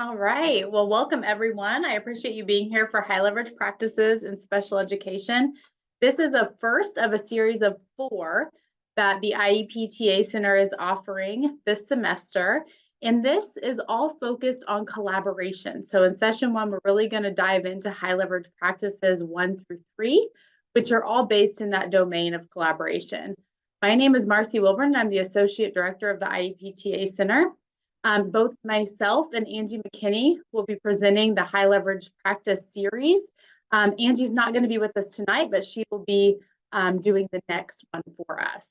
All right. Well, welcome everyone. I appreciate you being here for high leverage practices in special education. This is a first of a series of 4 that the IEPTA Center is offering this semester. And this is all focused on collaboration. So in session 1, we're really going to dive into high leverage practices 1 through 3, which are all based in that domain of collaboration. My name is Marcee Wilburn, and I'm the Associate Director of the IEPTA Center. Both myself and Angie McKinney will be presenting the high leverage practice series. Angie's not going to be with us tonight, but she will be doing the next one for us.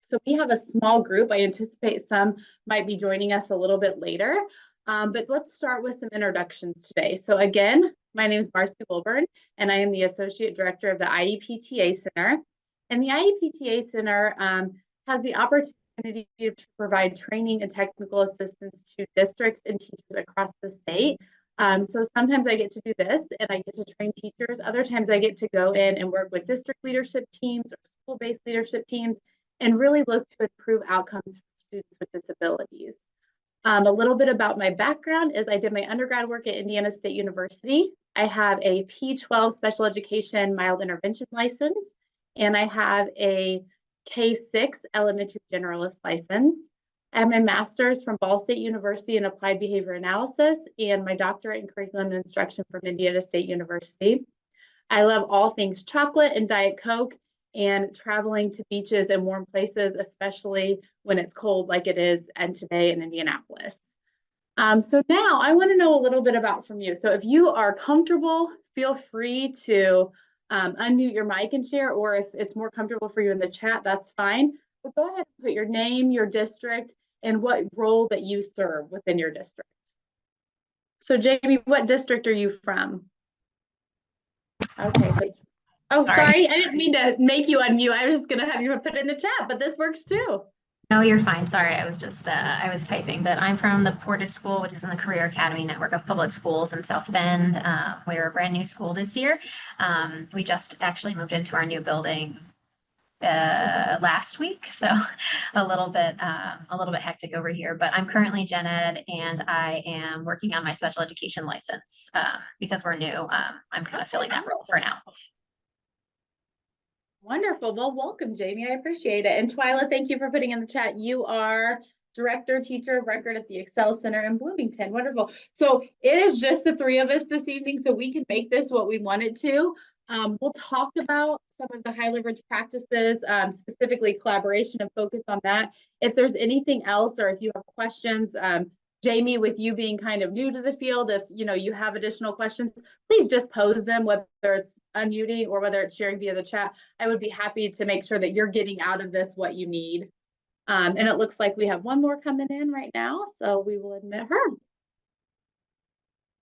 So we have a small group. I anticipate some might be joining us a little bit later, but let's start with some introductions today. So again, my name is Marcee Wilburn, and I am the Associate Director of the IEPTA Center. And the IEPTA Center has the opportunity to provide training and technical assistance to districts and teachers across the state. So sometimes I get to do this and I get to train teachers. Other times I get to go in and work with district leadership teams or school-based leadership teams and really look to improve outcomes for students with disabilities. A little bit about my background is I did my undergrad work at Indiana State University. I have a P12 special education mild intervention license, and I have a K6 elementary generalist license. I have my master's from Ball State University in applied behavior analysis and my doctorate in curriculum and instruction from Indiana State University. I love all things chocolate and Diet Coke and traveling to beaches and warm places, especially when it's cold like it is and today in Indianapolis. So now I want to know a little bit about from you. So if you are comfortable, feel free to unmute your mic and share, or if it's more comfortable for you in the chat, that's fine. But go ahead and put your name, your district, and what role that you serve within your district. So Jamie, what district are you from? Okay, so sorry, I didn't mean to make you unmute. I was just gonna have you put it in the chat, but this works too. No, you're fine. Sorry, I was just I was typing, but I'm from the Portage School, which is in the Career Academy network of public schools in South Bend. We're a brand new school this year. We just actually moved into our new building last week, so a little bit hectic over here. But I'm currently gen ed, and I am working on my special education license because we're new. I'm kind of filling that role for now. Wonderful. Well, welcome, Jamie. I appreciate it. And Twyla, thank you for putting in the chat. You are Director, Teacher of Record at the Excel Center in Bloomington. Wonderful. So it is just the 3 of us this evening, so we can make this what we want it to. We'll talk about some of the high leverage practices, specifically collaboration, and focus on that. If there's anything else, or if you have questions, Jamie, with you being kind of new to the field, if you have additional questions, please just pose them, whether it's unmuting or whether it's sharing via the chat. I would be happy to make sure that you're getting out of this what you need. And it looks like we have one more coming in right now, so we will admit her.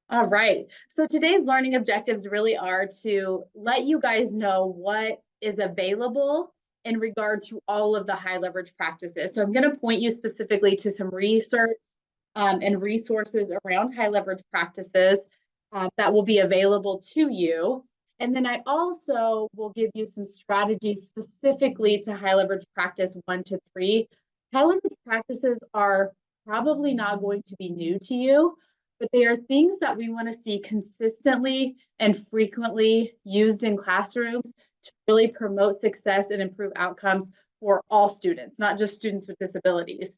All right, so today's learning objectives really are to let you guys know what is available in regard to all of the high leverage practices. So I'm going to point you specifically to some research and resources around high leverage practices that will be available to you. And then I also will give you some strategies specifically to high leverage practice 1 to 3. High leverage practices are probably not going to be new to you, but they are things that we want to see consistently and frequently used in classrooms to really promote success and improve outcomes for all students, not just students with disabilities.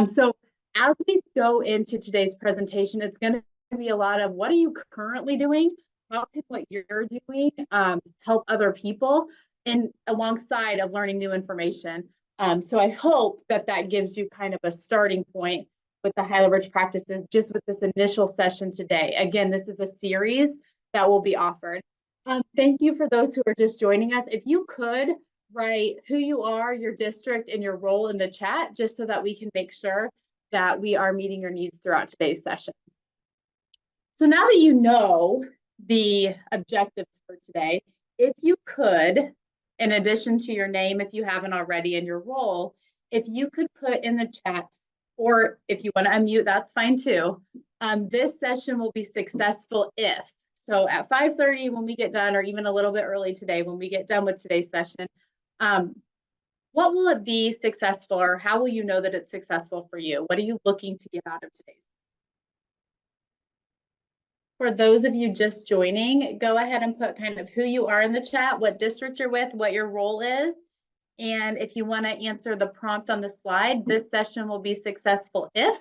So as we go into today's presentation, it's going to be a lot of what are you currently doing? How can what you're doing help other people, and alongside of learning new information. So I hope that that gives you kind of a starting point with the high leverage practices just with this initial session today. Again, this is a series that will be offered. Thank you for those who are just joining us. If you could write who you are, your district, and your role in the chat, just so that we can make sure that we are meeting your needs throughout today's session. So now that you know the objectives for today, if you could, in addition to your name, if you haven't already, and your role, if you could put in the chat, or if you want to unmute, that's fine too. This session will be successful if. So at 5:30 when we get done, or even a little bit early today when we get done with today's session, what will it be successful, or how will you know that it's successful for you? What are you looking to get out of today? For those of you just joining, go ahead and put kind of who you are in the chat, what district you're with, what your role is. And if you want to answer the prompt on the slide, this session will be successful if,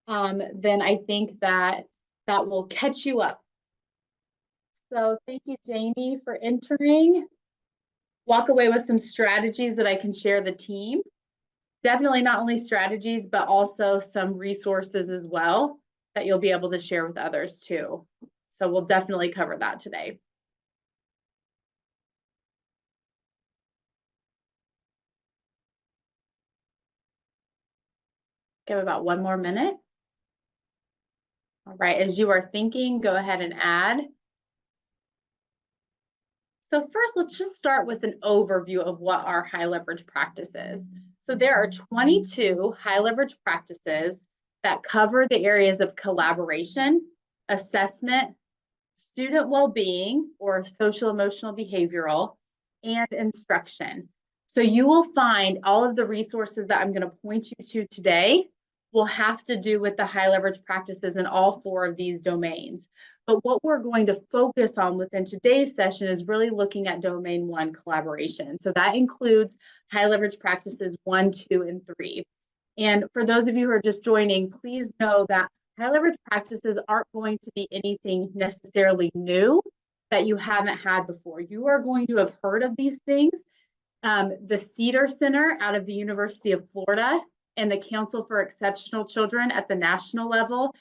then I think that will catch you up. So thank you, Jamie, for entering. Walk away with some strategies that I can share the team. Definitely not only strategies, but also some resources as well that you'll be able to share with others too. So we'll definitely cover that today. Give about 1 more minute. All right, as you are thinking, go ahead and add. So first, let's just start with an overview of what our high leverage practice is. So there are 22 high leverage practices that cover the areas of collaboration, assessment, student well-being or social emotional behavioral, and instruction. So you will find all of the resources that I'm going to point you to today will have to do with the high leverage practices in all 4 of these domains. But what we're going to focus on within today's session is really looking at domain 1, collaboration. So that includes high leverage practices 1, 2, and 3. And for those of you who are just joining, please know that high leverage practices aren't going to be anything necessarily new that you haven't had before. You are going to have heard of these things. The Cedar Center out of the University of Florida and the Council for Exceptional Children at the national level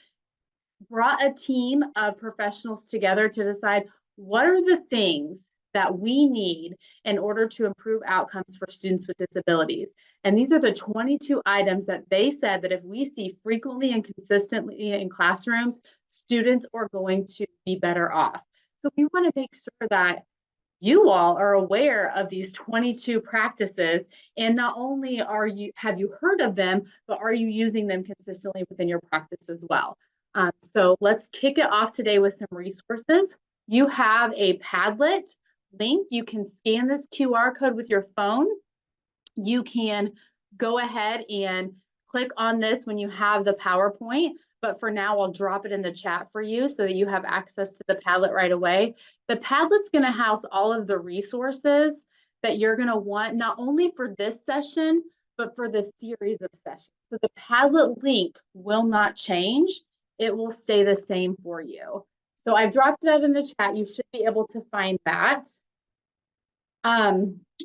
brought a team of professionals together to decide what are the things that we need in order to improve outcomes for students with disabilities. And these are the 22 items that they said that if we see frequently and consistently in classrooms, students are going to be better off. So we want to make sure that you all are aware of these 22 practices, and not only have you heard of them, but are you using them consistently within your practice as well? So let's kick it off today with some resources. You have a Padlet link. You can scan this QR code with your phone. You can go ahead and click on this when you have the PowerPoint, but for now, I'll drop it in the chat for you so that you have access to the Padlet right away. The Padlet's going to house all of the resources that you're going to want, not only for this session, but for this series of sessions. So the Padlet link will not change. It will stay the same for you. So I've dropped that in the chat. You should be able to find that.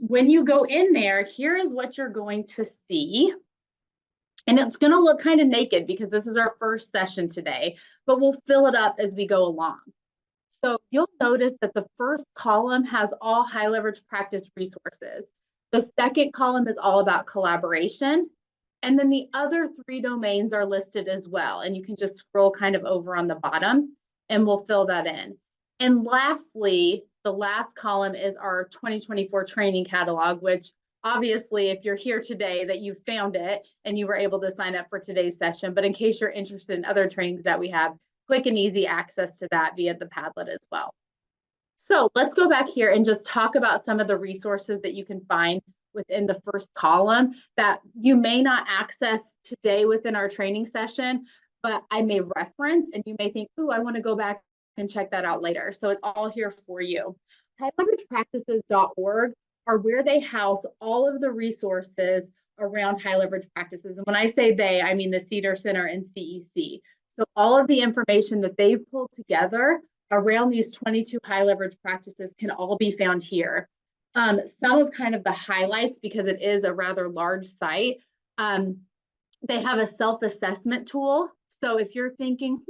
When you go in there, here is what you're going to see. And it's going to look kind of naked because this is our first session today, but we'll fill it up as we go along. So you'll notice that the first column has all high leverage practice resources. The second column is all about collaboration. And then the other 3 domains are listed as well. And you can just scroll kind of over on the bottom and we'll fill that in. And lastly, the last column is our 2024 training catalog, which obviously, if you're here today, that you found it and you were able to sign up for today's session. But in case you're interested in other trainings that we have, quick and easy access to that via the Padlet as well. So let's go back here and just talk about some of the resources that you can find within the first column that you may not access today within our training session, but I may reference and you may think, oh, I want to go back and check that out later. So it's all here for you. HighLeveragePractices.org are where they house all of the resources around high leverage practices. And when I say they, I mean the Cedar Center and CEC. So all of the information that they've pulled together around these 22 high leverage practices can all be found here. Some of kind of the highlights, because it is a rather large site, they have a self-assessment tool. So if you're thinking,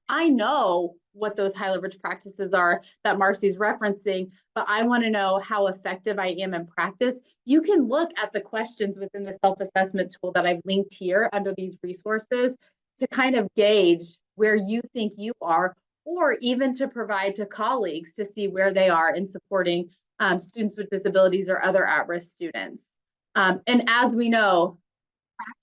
I know what those high leverage practices are that Marcee's referencing, but I want to know how effective I am in practice, you can look at the questions within the self-assessment tool that I've linked here under these resources to kind of gauge where you think you are, or even to provide to colleagues to see where they are in supporting students with disabilities or other at-risk students. And as we know,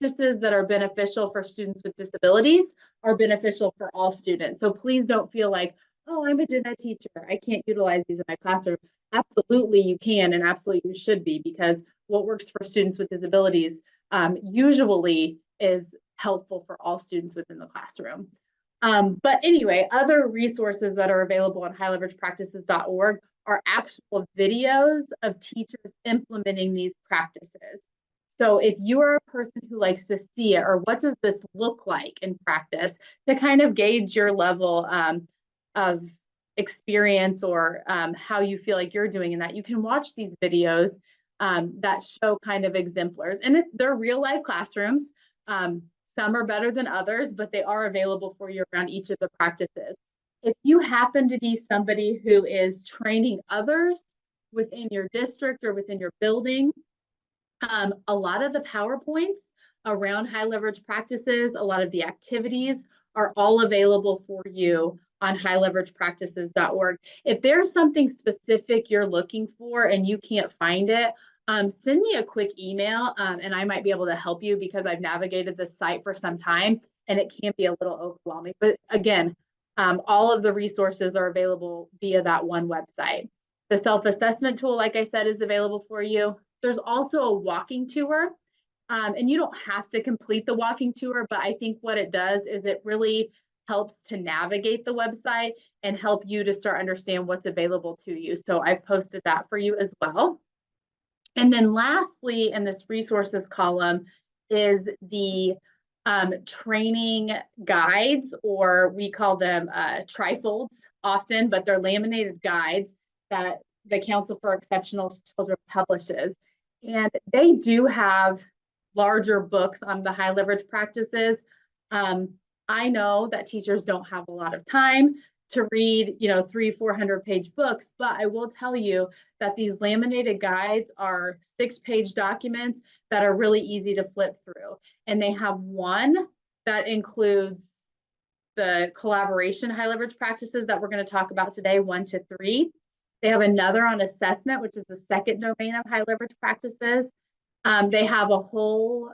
practices that are beneficial for students with disabilities are beneficial for all students. So please don't feel like, oh, I'm a gen ed teacher, I can't utilize these in my classroom. Absolutely you can, and absolutely you should be, because what works for students with disabilities usually is helpful for all students within the classroom. But anyway, other resources that are available on highleveragepractices.org are actual videos of teachers implementing these practices. So if you are a person who likes to see it, or what does this look like in practice, to kind of gauge your level of experience, or how you feel like you're doing in that, you can watch these videos that show kind of exemplars. And they're real life classrooms. Some are better than others, but they are available for you around each of the practices. If you happen to be somebody who is training others within your district or within your building, a lot of the PowerPoints around high leverage practices, a lot of the activities are all available for you on highleveragepractices.org. If there's something specific you're looking for and you can't find it, send me a quick email and I might be able to help you, because I've navigated this site for some time and it can be a little overwhelming. But again, all of the resources are available via that one website. The self-assessment tool, like I said, is available for you. There's also a walking tour, and you don't have to complete the walking tour, but I think what it does is it really helps to navigate the website and help you to start understand what's available to you. So I've posted that for you as well. And then lastly, in this resources column is the training guides, or we call them trifolds often, but they're laminated guides that the Council for Exceptional Children publishes. And they do have larger books on the high leverage practices. I know that teachers don't have a lot of time to read, 300-400 page books, but I will tell you that these laminated guides are 6-page documents that are really easy to flip through. And they have one that includes the collaboration high leverage practices that we're going to talk about today, 1 to 3. They have another on assessment, which is the second domain of high leverage practices. They have a whole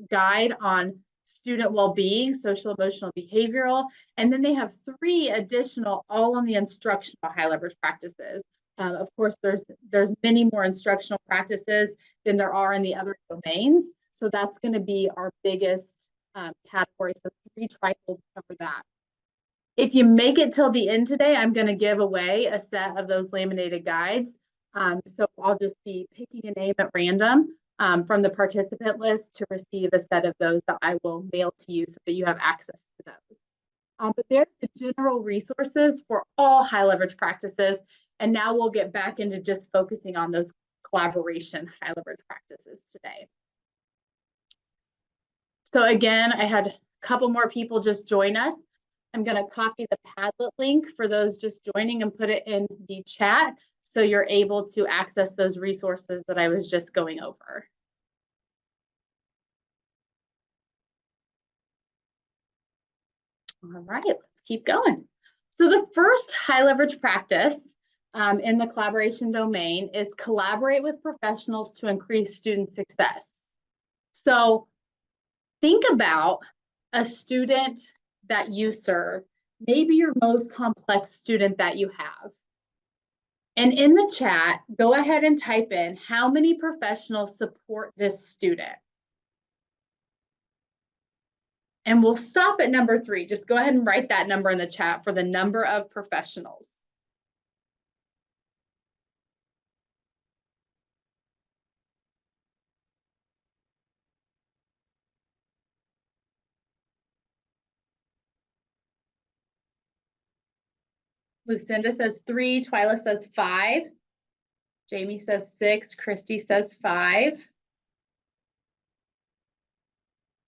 guide on student well-being, social, emotional, behavioral, and then they have 3 additional, all on the instructional high leverage practices. Of course, there's many more instructional practices than there are in the other domains, so that's going to be our biggest category. So 3 trifolds cover that. If you make it till the end today, I'm going to give away a set of those laminated guides. So I'll just be picking a name at random from the participant list to receive a set of those that I will mail to you so that you have access to those. But there's the general resources for all high leverage practices. And now we'll get back into just focusing on those collaboration high leverage practices today. So again, I had a couple more people just join us. I'm going to copy the Padlet link for those just joining and put it in the chat so you're able to access those resources that I was just going over. All right, let's keep going. So the first high leverage practice in the collaboration domain is collaborate with professionals to increase student success. So think about a student that you serve, maybe your most complex student that you have. And in the chat, go ahead and type in how many professionals support this student. And we'll stop at number 3. Just go ahead and write that number in the chat for the number of professionals. Lucinda says 3, Twyla says 5, Jamie says 6, Christy says 5,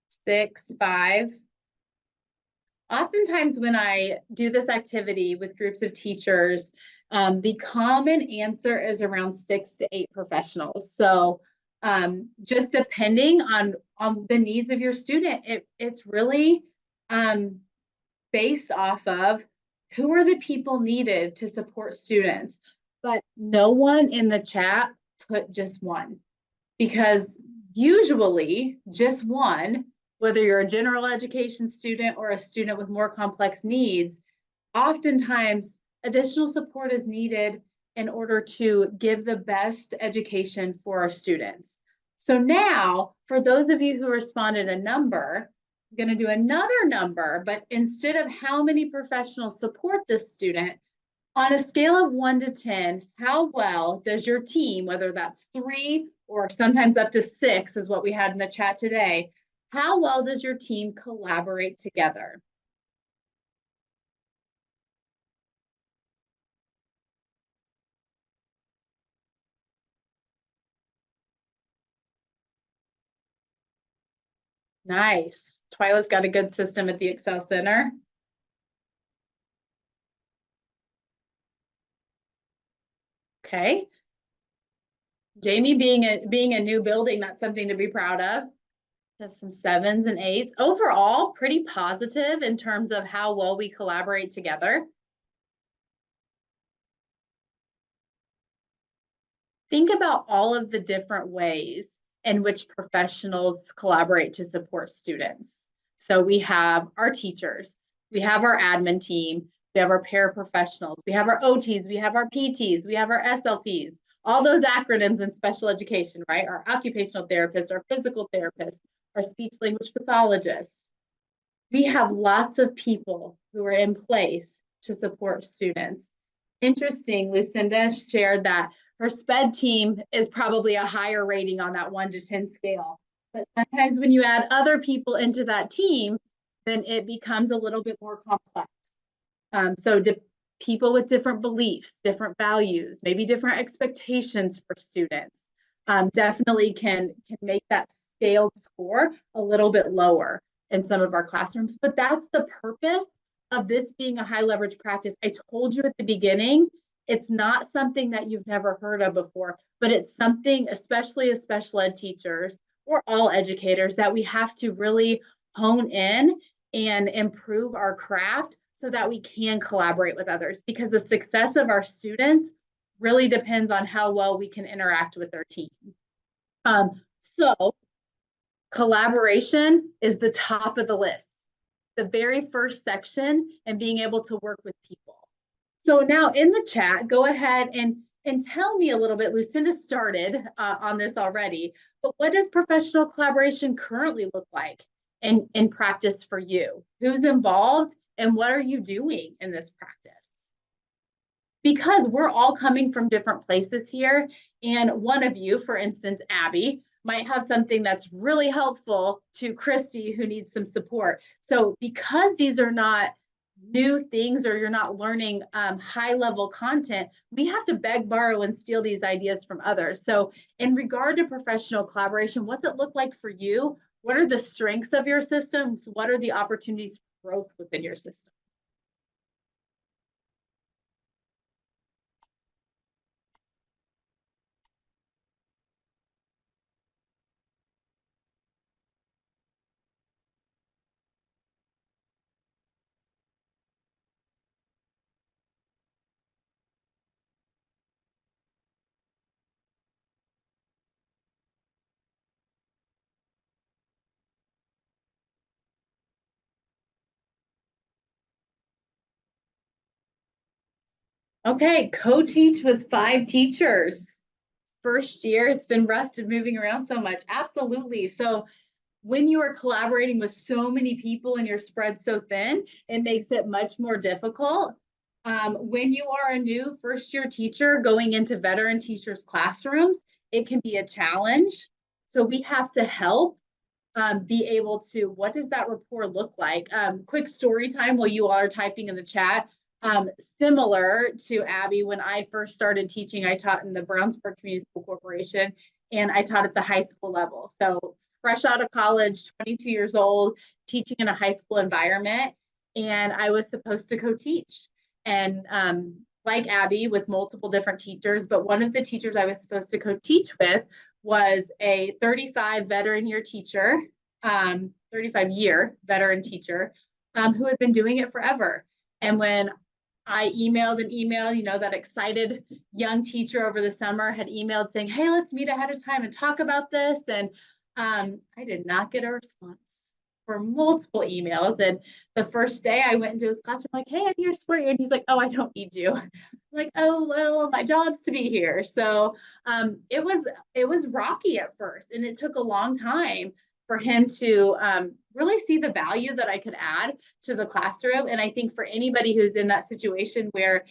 6, 5. Oftentimes when I do this activity with groups of teachers, the common answer is around 6 to 8 professionals. So just depending on the needs of your student, it's really based off of who are the people needed to support students. But no one in the chat put just 1, because usually just 1, whether you're a general education student or a student with more complex needs, oftentimes additional support is needed in order to give the best education for our students. So now, for those of you who responded a number, I'm going to do another number, but instead of how many professionals support this student, on a scale of 1 to 10, how well does your team, whether that's 3 or sometimes up to 6 is what we had in the chat today, how well does your team collaborate together? Nice. Twilight's got a good system at the Excel Center. Okay. Jamie, being a new building, that's something to be proud of. Have some 7s and 8s. Overall, pretty positive in terms of how well we collaborate together. Think about all of the different ways in which professionals collaborate to support students. So we have our teachers, we have our admin team, we have our paraprofessionals, we have our OTs, we have our PTs, we have our SLPs, all those acronyms in special education, right? Our occupational therapists, our physical therapists, our speech language pathologists. We have lots of people who are in place to support students. Interesting, Lucinda shared that her SPED team is probably a higher rating on that 1 to 10 scale. But sometimes when you add other people into that team, then it becomes a little bit more complex. So people with different beliefs, different values, maybe different expectations for students, definitely can make that scaled score a little bit lower in some of our classrooms. But that's the purpose of this being a high leverage practice. I told you at the beginning, it's not something that you've never heard of before, but it's something, especially as special ed teachers or all educators, that we have to really hone in and improve our craft so that we can collaborate with others, because the success of our students really depends on how well we can interact with their team. So collaboration is the top of the list, the very first section, and being able to work with people. So now in the chat, go ahead and tell me a little bit. Lucinda started on this already, but what does professional collaboration currently look like in practice for you? Who's involved and what are you doing in this practice? Because we're all coming from different places here, and one of you, for instance, Abby, might have something that's really helpful to Christy who needs some support. So because these are not new things or you're not learning high level content, we have to beg, borrow, and steal these ideas from others. So in regard to professional collaboration, what's it look like for you? What are the strengths of your systems? What are the opportunities for growth within your system? Okay, co-teach with 5 teachers. First year, it's been rough to moving around so much. Absolutely. So when you are collaborating with so many people and you're spread so thin, it makes it much more difficult. When you are a new first year teacher going into veteran teachers' classrooms, it can be a challenge. So we have to help be able to, what does that rapport look like? Quick story time while you all are typing in the chat. Similar to Abby, when I first started teaching, I taught in the Brownsburg Community School Corporation, and I taught at the high school level. So fresh out of college, 22 years old, teaching in a high school environment, and I was supposed to co-teach. And like Abby, with multiple different teachers, but one of the teachers I was supposed to co-teach with was a 35 veteran year teacher, 35-year veteran teacher, who had been doing it forever. And when I emailed an email, you know, that excited young teacher over the summer had emailed saying, hey, let's meet ahead of time and talk about this. And I did not get a response for multiple emails. And the first day I went into his classroom, like, hey, I'm your support. And he's like, oh, I don't need you. I'm like, oh, well, my job's to be here. So it was rocky at first. And it took a long time for him to really see the value that I could add to the classroom. And I think for anybody who's in that situation where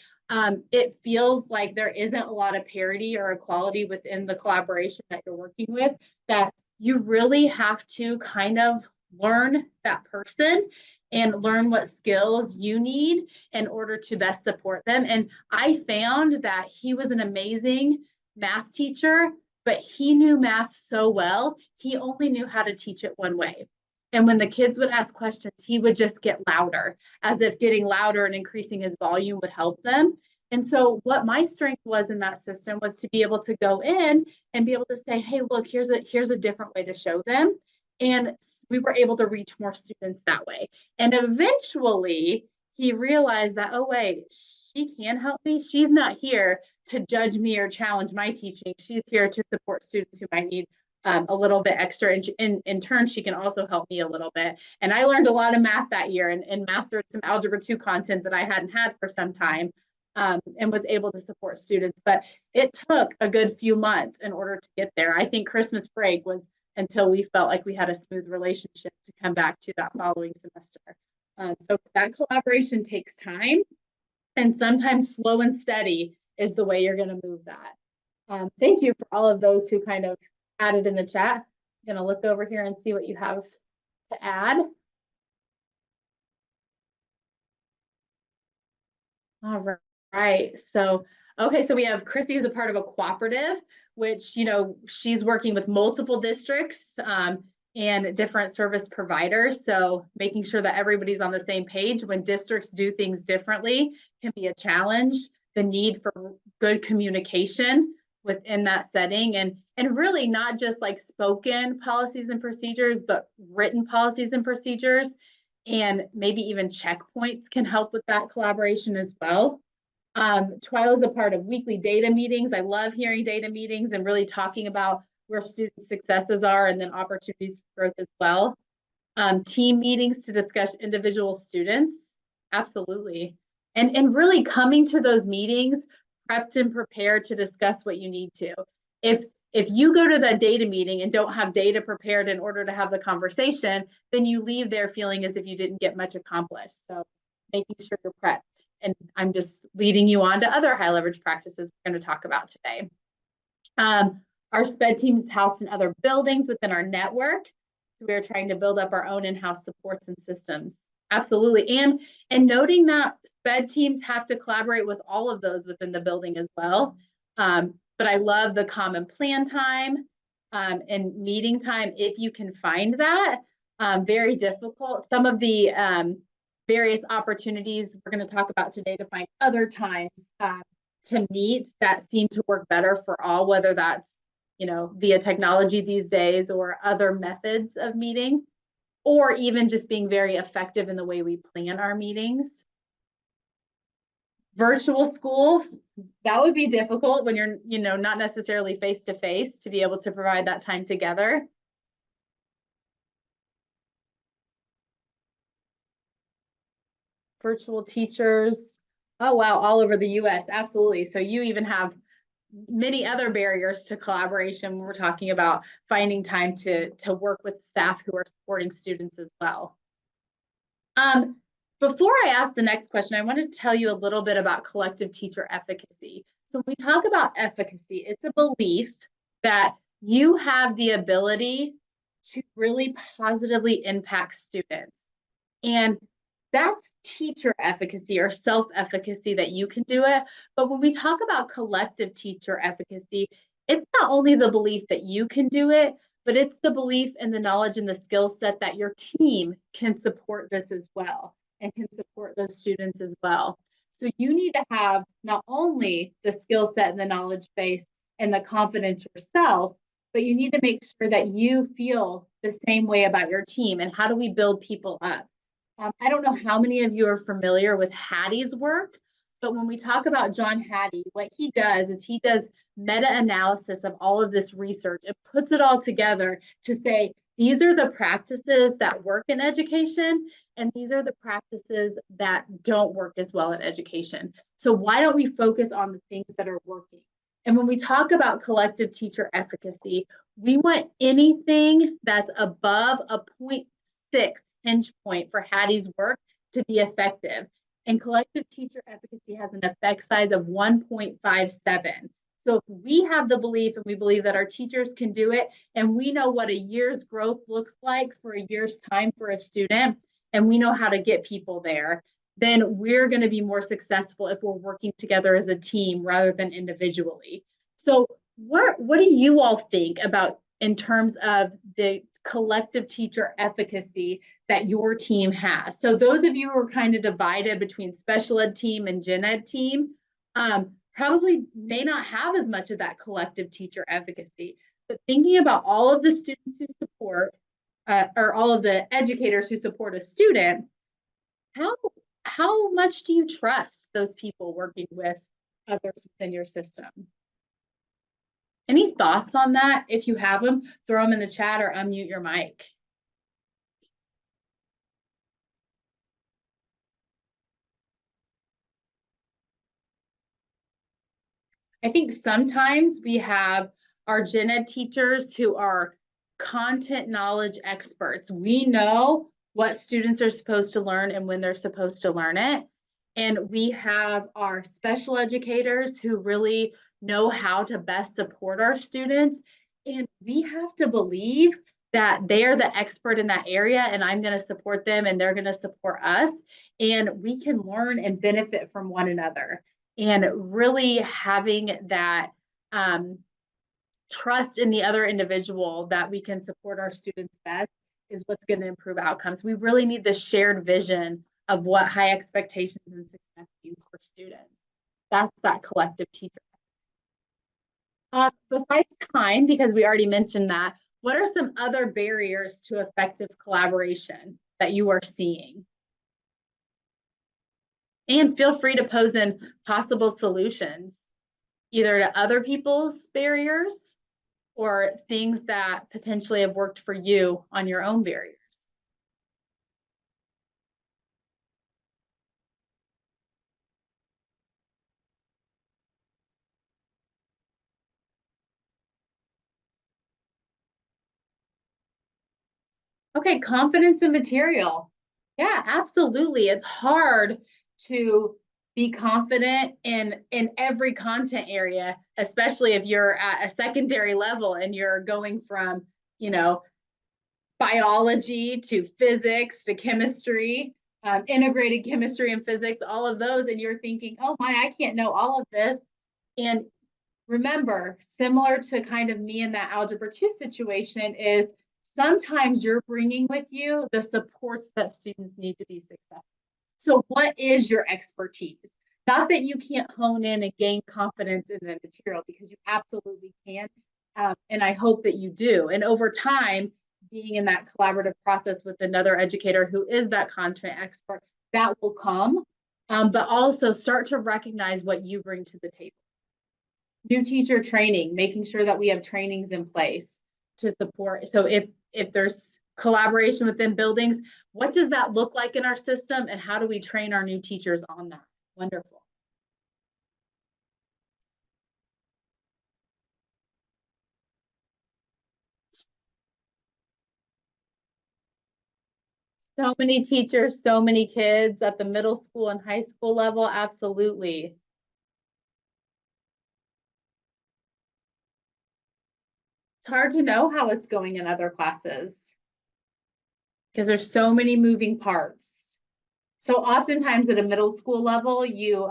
it feels like there isn't a lot of parity or equality within the collaboration that you're working with, that you really have to kind of learn that person and learn what skills you need in order to best support them. And I found that he was an amazing math teacher, but he knew math so well, he only knew how to teach it one way. And when the kids would ask questions, he would just get louder, as if getting louder and increasing his volume would help them. And so what my strength was in that system was to be able to go in and be able to say, hey, look, here's a different way to show them. And we were able to reach more students that way. And eventually he realized that, oh, wait, she can help me. She's not here to judge me or challenge my teaching. She's here to support students who might need a little bit extra. And in turn, she can also help me a little bit. And I learned a lot of math that year and mastered some Algebra 2 content that I hadn't had for some time, and was able to support students. But it took a good few months in order to get there. I think Christmas break was until we felt like we had a smooth relationship to come back to that following semester. So that collaboration takes time, and sometimes slow and steady is the way you're going to move that. Thank you for all of those who kind of added in the chat. I'm going to look over here and see what you have to add. All right. So, okay. So we have Chrissy, who's a part of a cooperative, which, she's working with multiple districts and different service providers. So making sure that everybody's on the same page when districts do things differently can be a challenge. The need for good communication within that setting, and really not just like spoken policies and procedures, but written policies and procedures, and maybe even checkpoints can help with that collaboration as well. Twyla is a part of weekly data meetings. I love hearing data meetings and really talking about where student successes are and then opportunities for growth as well. Team meetings to discuss individual students. Absolutely. And really coming to those meetings prepped and prepared to discuss what you need to. If you go to that data meeting and don't have data prepared in order to have the conversation, then you leave there feeling as if you didn't get much accomplished. So making sure you're prepped. And I'm just leading you on to other high leverage practices we're going to talk about today. Our SPED team is housed in other buildings within our network. So we are trying to build up our own in-house supports and systems. Absolutely. And noting that SPED teams have to collaborate with all of those within the building as well. But I love the common plan time and meeting time, if you can find that. Very difficult. Some of the various opportunities we're going to talk about today to find other times to meet that seem to work better for all, whether that's via technology these days or other methods of meeting, or even just being very effective in the way we plan our meetings. Virtual school, that would be difficult when you're, not necessarily face-to-face to be able to provide that time together. Virtual teachers, oh wow, all over the US, absolutely. So you even have many other barriers to collaboration when we're talking about finding time to work with staff who are supporting students as well. Before I ask the next question, I want to tell you a little bit about collective teacher efficacy. So when we talk about efficacy, it's a belief that you have the ability to really positively impact students. And that's teacher efficacy or self-efficacy, that you can do it. But when we talk about collective teacher efficacy, it's not only the belief that you can do it, but it's the belief and the knowledge and the skill set that your team can support this as well and can support those students as well. So you need to have not only the skill set and the knowledge base and the confidence yourself, but you need to make sure that you feel the same way about your team. And how do we build people up? I don't know how many of you are familiar with Hattie's work, but when we talk about John Hattie, what he does is he does meta-analysis of all of this research and puts it all together to say, these are the practices that work in education, and these are the practices that don't work as well in education. So why don't we focus on the things that are working? And when we talk about collective teacher efficacy, we want anything that's above a 0.6 hinge point for Hattie's work to be effective. And collective teacher efficacy has an effect size of 1.57. So if we have the belief and we believe that our teachers can do it, and we know what a year's growth looks like for a year's time for a student, and we know how to get people there, then we're going to be more successful if we're working together as a team rather than individually. So what do you all think about in terms of the collective teacher efficacy that your team has? So those of you who are kind of divided between special ed team and gen ed team, probably may not have as much of that collective teacher efficacy. But thinking about all of the students who support, or all of the educators who support a student, how much do you trust those people working with others within your system? Any thoughts on that? If you have them, throw them in the chat or unmute your mic. I think sometimes we have our gen ed teachers who are content knowledge experts. We know what students are supposed to learn and when they're supposed to learn it. And we have our special educators who really know how to best support our students. And we have to believe that they're the expert in that area, and I'm going to support them and they're going to support us. And we can learn and benefit from one another. And really having that trust in the other individual that we can support our students best is what's going to improve outcomes. We really need the shared vision of what high expectations and success means for students. That's that collective teacher. Besides time, because we already mentioned that, what are some other barriers to effective collaboration that you are seeing? And feel free to pose in possible solutions, either to other people's barriers or things that potentially have worked for you on your own barriers. Okay, confidence in material. Yeah, absolutely. It's hard to be confident in every content area, especially if you're at a secondary level and you're going from, biology to physics to chemistry, integrated chemistry and physics, all of those, and you're thinking, oh my, I can't know all of this. And remember, similar to kind of me in that Algebra 2 situation, is sometimes you're bringing with you the supports that students need to be successful. So what is your expertise? Not that you can't hone in and gain confidence in the material, because you absolutely can. And I hope that you do. And over time, being in that collaborative process with another educator who is that content expert, that will come. But also start to recognize what you bring to the table. New teacher training, making sure that we have trainings in place to support. So if there's collaboration within buildings, what does that look like in our system, and how do we train our new teachers on that? Wonderful. So many teachers, so many kids at the middle school and high school level, absolutely. It's hard to know how it's going in other classes because there's so many moving parts. So oftentimes at a middle school level, you,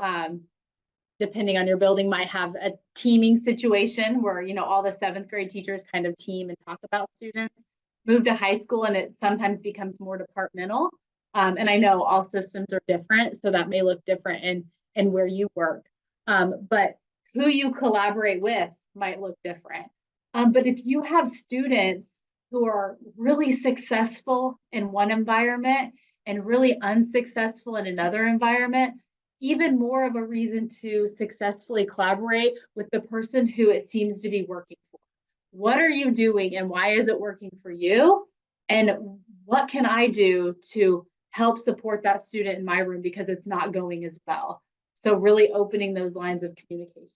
depending on your building, might have a teaming situation where, all the 7th grade teachers kind of team and talk about students. Move to high school and it sometimes becomes more departmental. And I know all systems are different, so that may look different in where you work. But who you collaborate with might look different. But if you have students who are really successful in one environment and really unsuccessful in another environment, even more of a reason to successfully collaborate with the person who it seems to be working for. What are you doing and why is it working for you? And what can I do to help support that student in my room because it's not going as well? So really opening those lines of communication.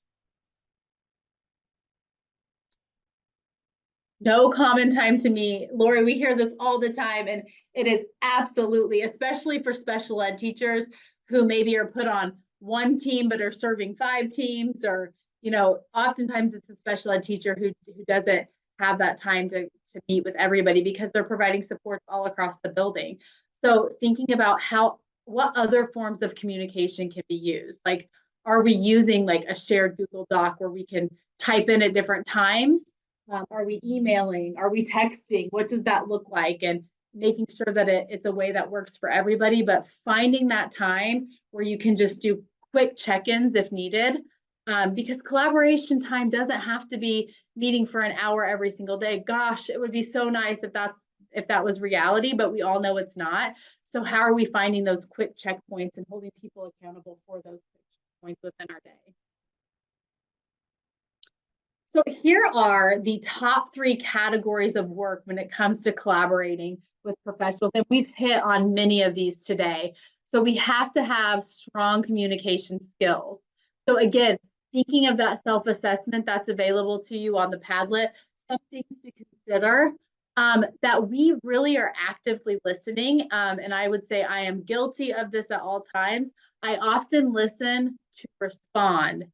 No common time to meet. Lori, we hear this all the time, and it is absolutely, especially for special ed teachers who maybe are put on one team but are serving 5 teams, or oftentimes it's a special ed teacher who doesn't have that time to meet with everybody because they're providing support all across the building. So thinking about what other forms of communication can be used, like are we using like a shared Google Doc where we can type in at different times? Are we emailing? Are we texting? What does that look like? And making sure that it's a way that works for everybody, but finding that time where you can just do quick check-ins if needed. Because collaboration time doesn't have to be meeting for an hour every single day. Gosh, it would be so nice if that was reality, but we all know it's not. So how are we finding those quick checkpoints and holding people accountable for those points within our day? So here are the top 3 categories of work when it comes to collaborating with professionals. And we've hit on many of these today. So we have to have strong communication skills. So again, thinking of that self-assessment that's available to you on the Padlet, some things to consider, that we really are actively listening. And I would say I am guilty of this at all times. I often listen to respond,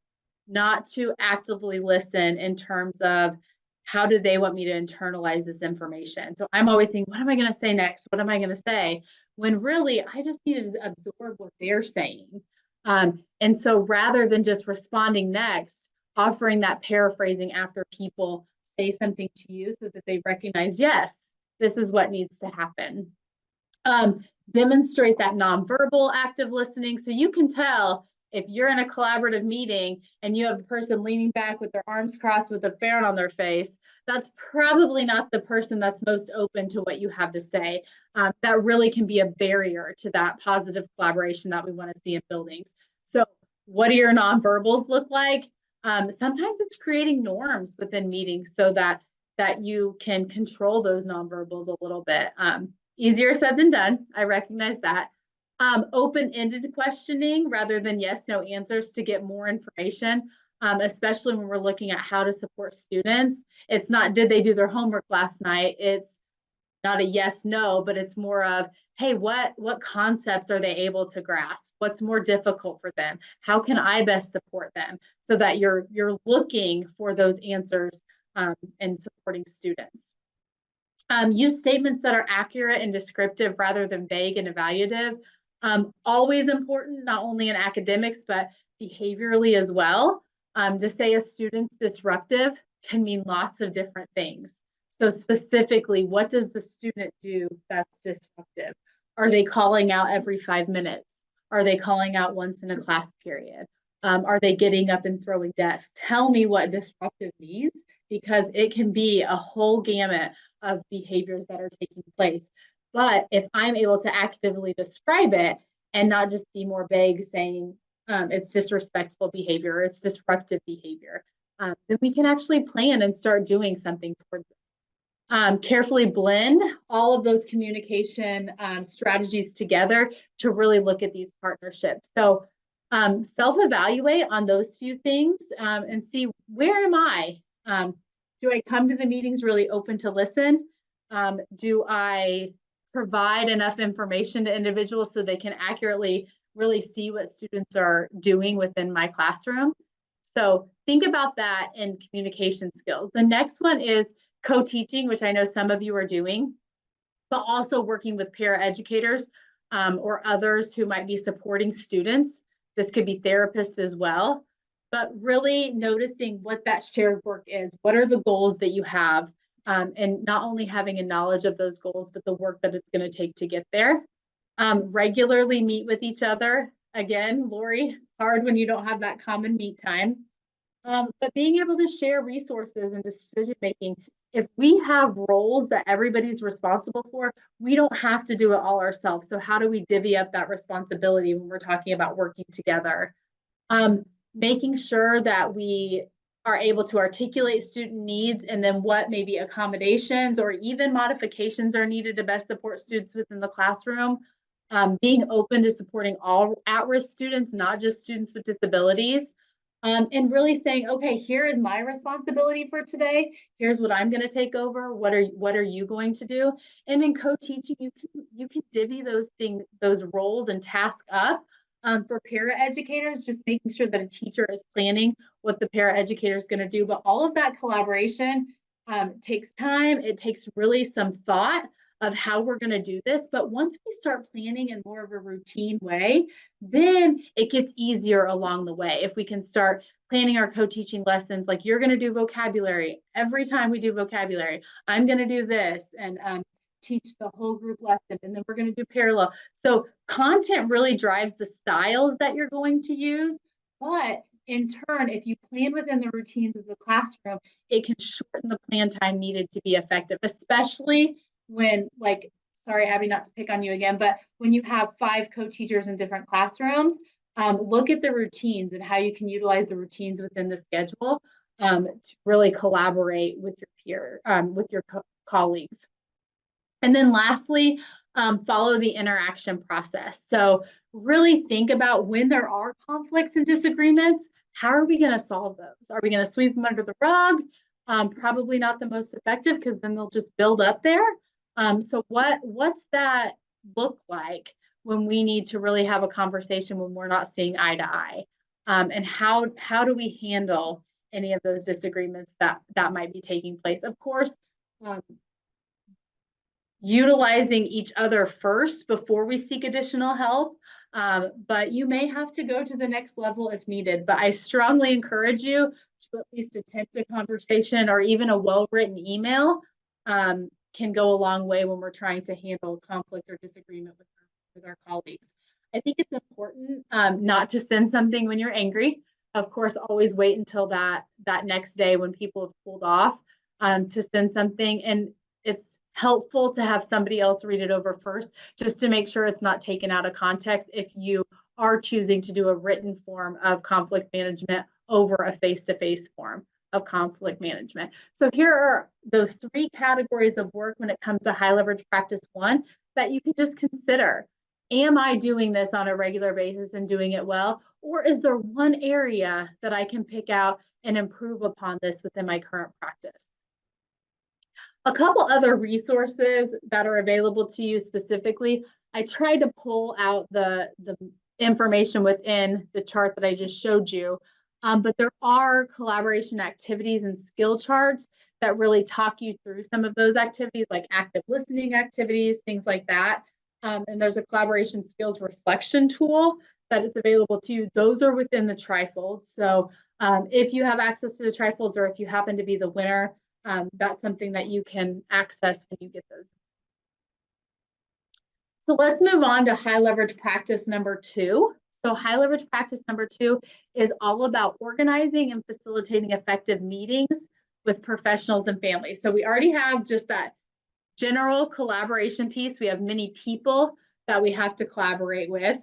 not to actively listen in terms of how do they want me to internalize this information. So I'm always thinking, what am I going to say next? What am I going to say? When really I just need to absorb what they're saying. And so rather than just responding next, offering that paraphrasing after people say something to you so that they recognize, yes, this is what needs to happen. Demonstrate that nonverbal active listening. So you can tell if you're in a collaborative meeting and you have the person leaning back with their arms crossed with a frown on their face, that's probably not the person that's most open to what you have to say. That really can be a barrier to that positive collaboration that we want to see in buildings. So what do your nonverbals look like? Sometimes it's creating norms within meetings so that you can control those nonverbals a little bit. Easier said than done. I recognize that. Open-ended questioning rather than yes, no answers to get more information, especially when we're looking at how to support students. It's not, did they do their homework last night? It's not a yes, no, but it's more of, hey, what concepts are they able to grasp? What's more difficult for them? How can I best support them? So that you're looking for those answers and supporting students. Use statements that are accurate and descriptive rather than vague and evaluative. Always important, not only in academics, but behaviorally as well. To say a student's disruptive can mean lots of different things. So specifically, what does the student do that's disruptive? Are they calling out every 5 minutes? Are they calling out once in a class period? Are they getting up and throwing desks? Tell me what disruptive means, because it can be a whole gamut of behaviors that are taking place. But if I'm able to actively describe it and not just be more vague saying it's disrespectful behavior, or it's disruptive behavior, then we can actually plan and start doing something towards it. Carefully blend all of those communication strategies together to really look at these partnerships. So self-evaluate on those few things and see, where am I? Do I come to the meetings really open to listen? Do I provide enough information to individuals so they can accurately really see what students are doing within my classroom? So think about that in communication skills. The next one is co-teaching, which I know some of you are doing, but also working with paraeducators or others who might be supporting students. This could be therapists as well, but really noticing what that shared work is. What are the goals that you have? And not only having a knowledge of those goals, but the work that it's going to take to get there. Regularly meet with each other. Again, Lori, hard when you don't have that common meet time. But being able to share resources and decision-making. If we have roles that everybody's responsible for, we don't have to do it all ourselves. So how do we divvy up that responsibility when we're talking about working together? Making sure that we are able to articulate student needs and then what maybe accommodations or even modifications are needed to best support students within the classroom. Being open to supporting all at-risk students, not just students with disabilities. And really saying, okay, here is my responsibility for today. Here's what I'm going to take over. What are you going to do? And in co-teaching, you can divvy those roles and tasks up. For para-educators, just making sure that a teacher is planning what the para-educator is going to do. But all of that collaboration takes time. It takes really some thought of how we're going to do this. But once we start planning in more of a routine way, then it gets easier along the way. If we can start planning our co-teaching lessons, like you're going to do vocabulary every time we do vocabulary, I'm going to do this and teach the whole group lesson, and then we're going to do parallel. So content really drives the styles that you're going to use, but in turn, if you plan within the routines of the classroom, it can shorten the plan time needed to be effective, especially when, like, sorry, Abby, not to pick on you again, but when you have 5 co-teachers in different classrooms, look at the routines and how you can utilize the routines within the schedule to really collaborate with your with your colleagues. And then lastly, follow the interaction process. So really think about when there are conflicts and disagreements, how are we going to solve those? Are we going to sweep them under the rug? Probably not the most effective, because then they'll just build up there. So what's that look like when we need to really have a conversation when we're not seeing eye to eye? And how do we handle any of those disagreements that might be taking place? Of course, utilizing each other first before we seek additional help. But you may have to go to the next level if needed. But I strongly encourage you to at least attempt a conversation, or even a well-written email can go a long way when we're trying to handle conflict or disagreement with our colleagues. I think it's important not to send something when you're angry. Of course, always wait until that next day when people have cooled off to send something. And it's helpful to have somebody else read it over first, just to make sure it's not taken out of context if you are choosing to do a written form of conflict management over a face-to-face form of conflict management. So here are those 3 categories of work when it comes to high leverage practice 1 that you can just consider. Am I doing this on a regular basis and doing it well? Or is there one area that I can pick out and improve upon this within my current practice? A couple other resources that are available to you specifically, I tried to pull out the information within the chart that I just showed you, but there are collaboration activities and skill charts that really talk you through some of those activities, like active listening activities, things like that. And there's a collaboration skills reflection tool that is available to you. Those are within the trifold. So if you have access to the trifolds, or if you happen to be the winner, that's something that you can access when you get those. So let's move on to high leverage practice number 2. So high leverage practice number 2 is all about organizing and facilitating effective meetings with professionals and families. So we already have just that general collaboration piece. We have many people that we have to collaborate with,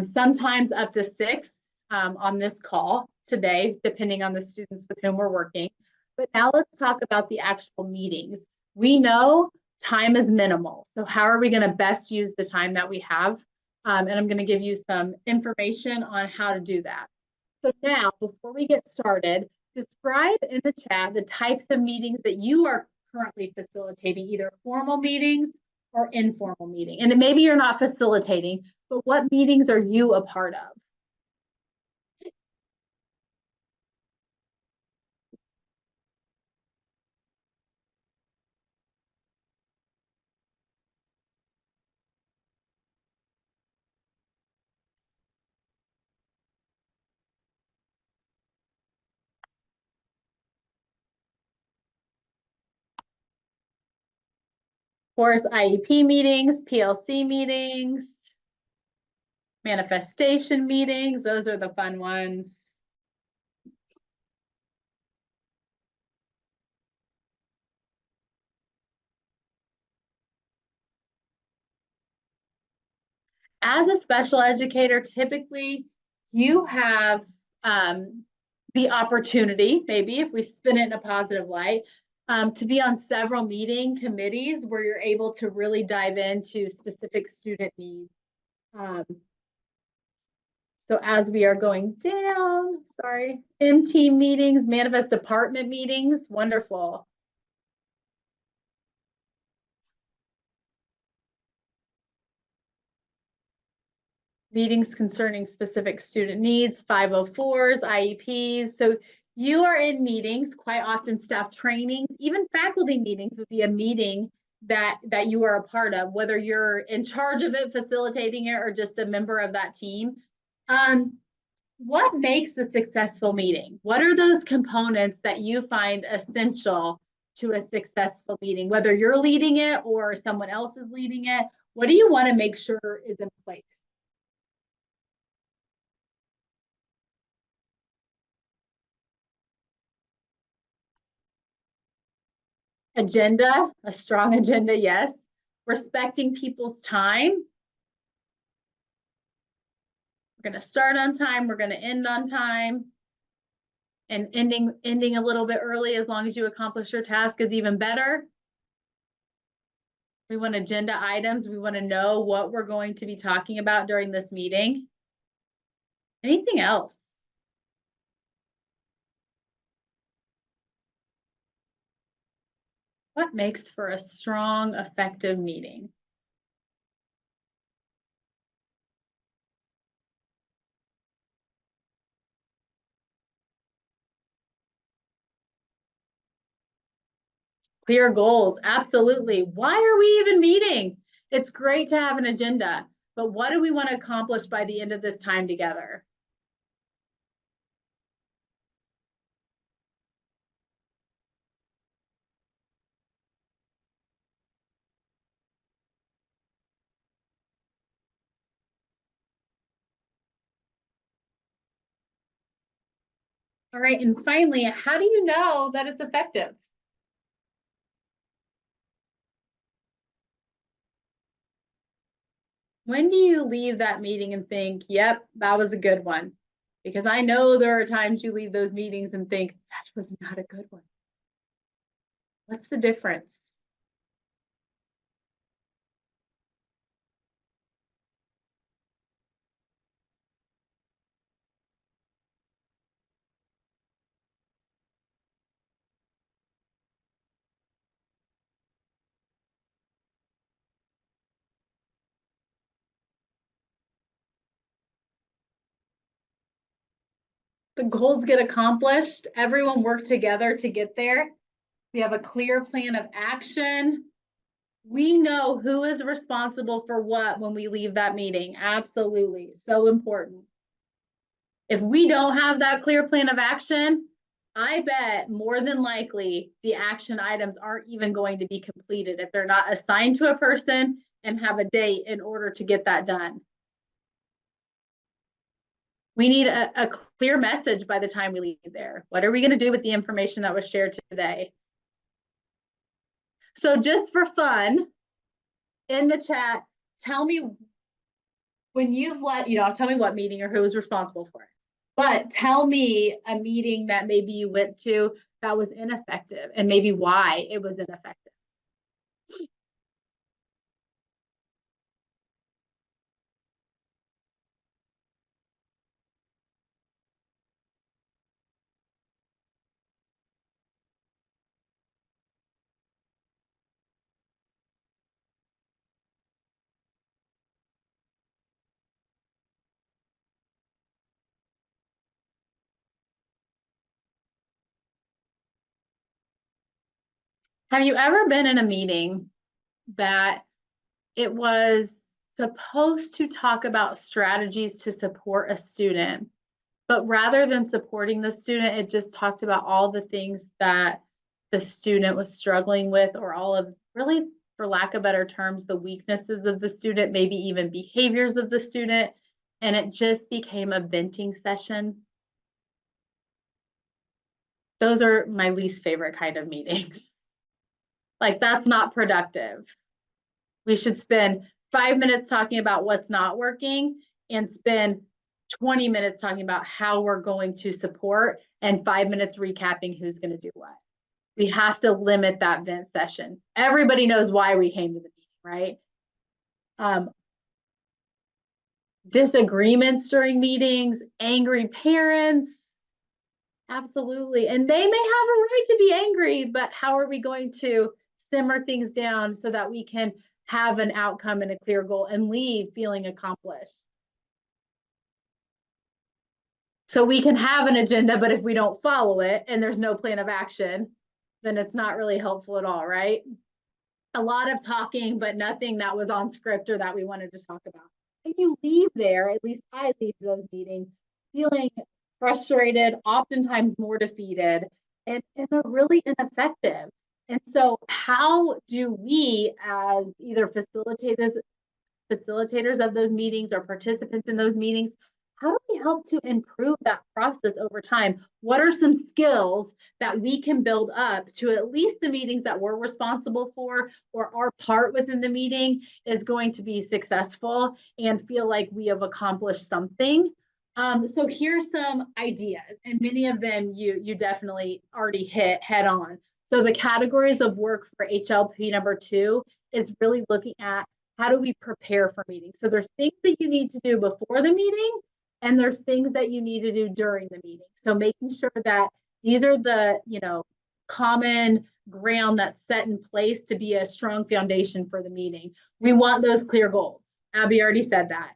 sometimes up to 6 on this call today, depending on the students with whom we're working. But now let's talk about the actual meetings. We know time is minimal. So how are we going to best use the time that we have? And I'm going to give you some information on how to do that. So now, before we get started, describe in the chat the types of meetings that you are currently facilitating, either formal meetings or informal meeting. And maybe you're not facilitating, but what meetings are you a part of? Of course, IEP meetings, PLC meetings, manifestation meetings, those are the fun ones. As a special educator, typically you have the opportunity, maybe if we spin it in a positive light, to be on several meeting committees where you're able to really dive into specific student needs. So as we are going down, sorry, M-team meetings, manifest department meetings, wonderful. Meetings concerning specific student needs, 504s, IEPs. So you are in meetings, quite often staff training, even faculty meetings would be a meeting that you are a part of, whether you're in charge of it, facilitating it, or just a member of that team. What makes a successful meeting? What are those components that you find essential to a successful meeting, whether you're leading it or someone else is leading it? What do you want to make sure is in place? Agenda, a strong agenda, yes. Respecting people's time. We're going to start on time, we're going to end on time. And ending a little bit early, as long as you accomplish your task, is even better. We want agenda items. We want to know what we're going to be talking about during this meeting. Anything else? What makes for a strong, effective meeting? Clear goals, absolutely. Why are we even meeting? It's great to have an agenda, but what do we want to accomplish by the end of this time together? All right, and finally, how do you know that it's effective? When do you leave that meeting and think, yep, that was a good one? Because I know there are times you leave those meetings and think, that was not a good one. What's the difference? The goals get accomplished. Everyone worked together to get there. We have a clear plan of action. We know who is responsible for what when we leave that meeting. Absolutely. So important. If we don't have that clear plan of action, I bet more than likely the action items aren't even going to be completed if they're not assigned to a person and have a date in order to get that done. We need a clear message by the time we leave there. What are we going to do with the information that was shared today? So just for fun, in the chat, tell me when you've tell me what meeting or who was responsible for it. But tell me a meeting that maybe you went to that was ineffective and maybe why it was ineffective. Have you ever been in a meeting that it was supposed to talk about strategies to support a student, but rather than supporting the student, it just talked about all the things that the student was struggling with, or all of, really, for lack of better terms, the weaknesses of the student, maybe even behaviors of the student, and it just became a venting session? Those are my least favorite kind of meetings. Like, that's not productive. We should spend 5 minutes talking about what's not working and spend 20 minutes talking about how we're going to support and 5 minutes recapping who's going to do what. We have to limit that vent session. Everybody knows why we came to the meeting, right? disagreements during meetings, angry parents. Absolutely. And they may have a right to be angry, but how are we going to simmer things down so that we can have an outcome and a clear goal and leave feeling accomplished? So we can have an agenda, but if we don't follow it and there's no plan of action, then it's not really helpful at all, right? A lot of talking, but nothing that was on script or that we wanted to talk about. And you leave there, at least I leave those meetings, feeling frustrated, oftentimes more defeated, and they're really ineffective. And so how do we, as either facilitators of those meetings or participants in those meetings, how do we help to improve that process over time? What are some skills that we can build up to at least the meetings that we're responsible for, or our part within the meeting is going to be successful and feel like we have accomplished something? So here's some ideas, and many of them you definitely already hit head on. So the categories of work for HLP number 2 is really looking at how do we prepare for meetings? So there's things that you need to do before the meeting, and there's things that you need to do during the meeting. So making sure that these are the, common ground that's set in place to be a strong foundation for the meeting. We want those clear goals. Abby already said that.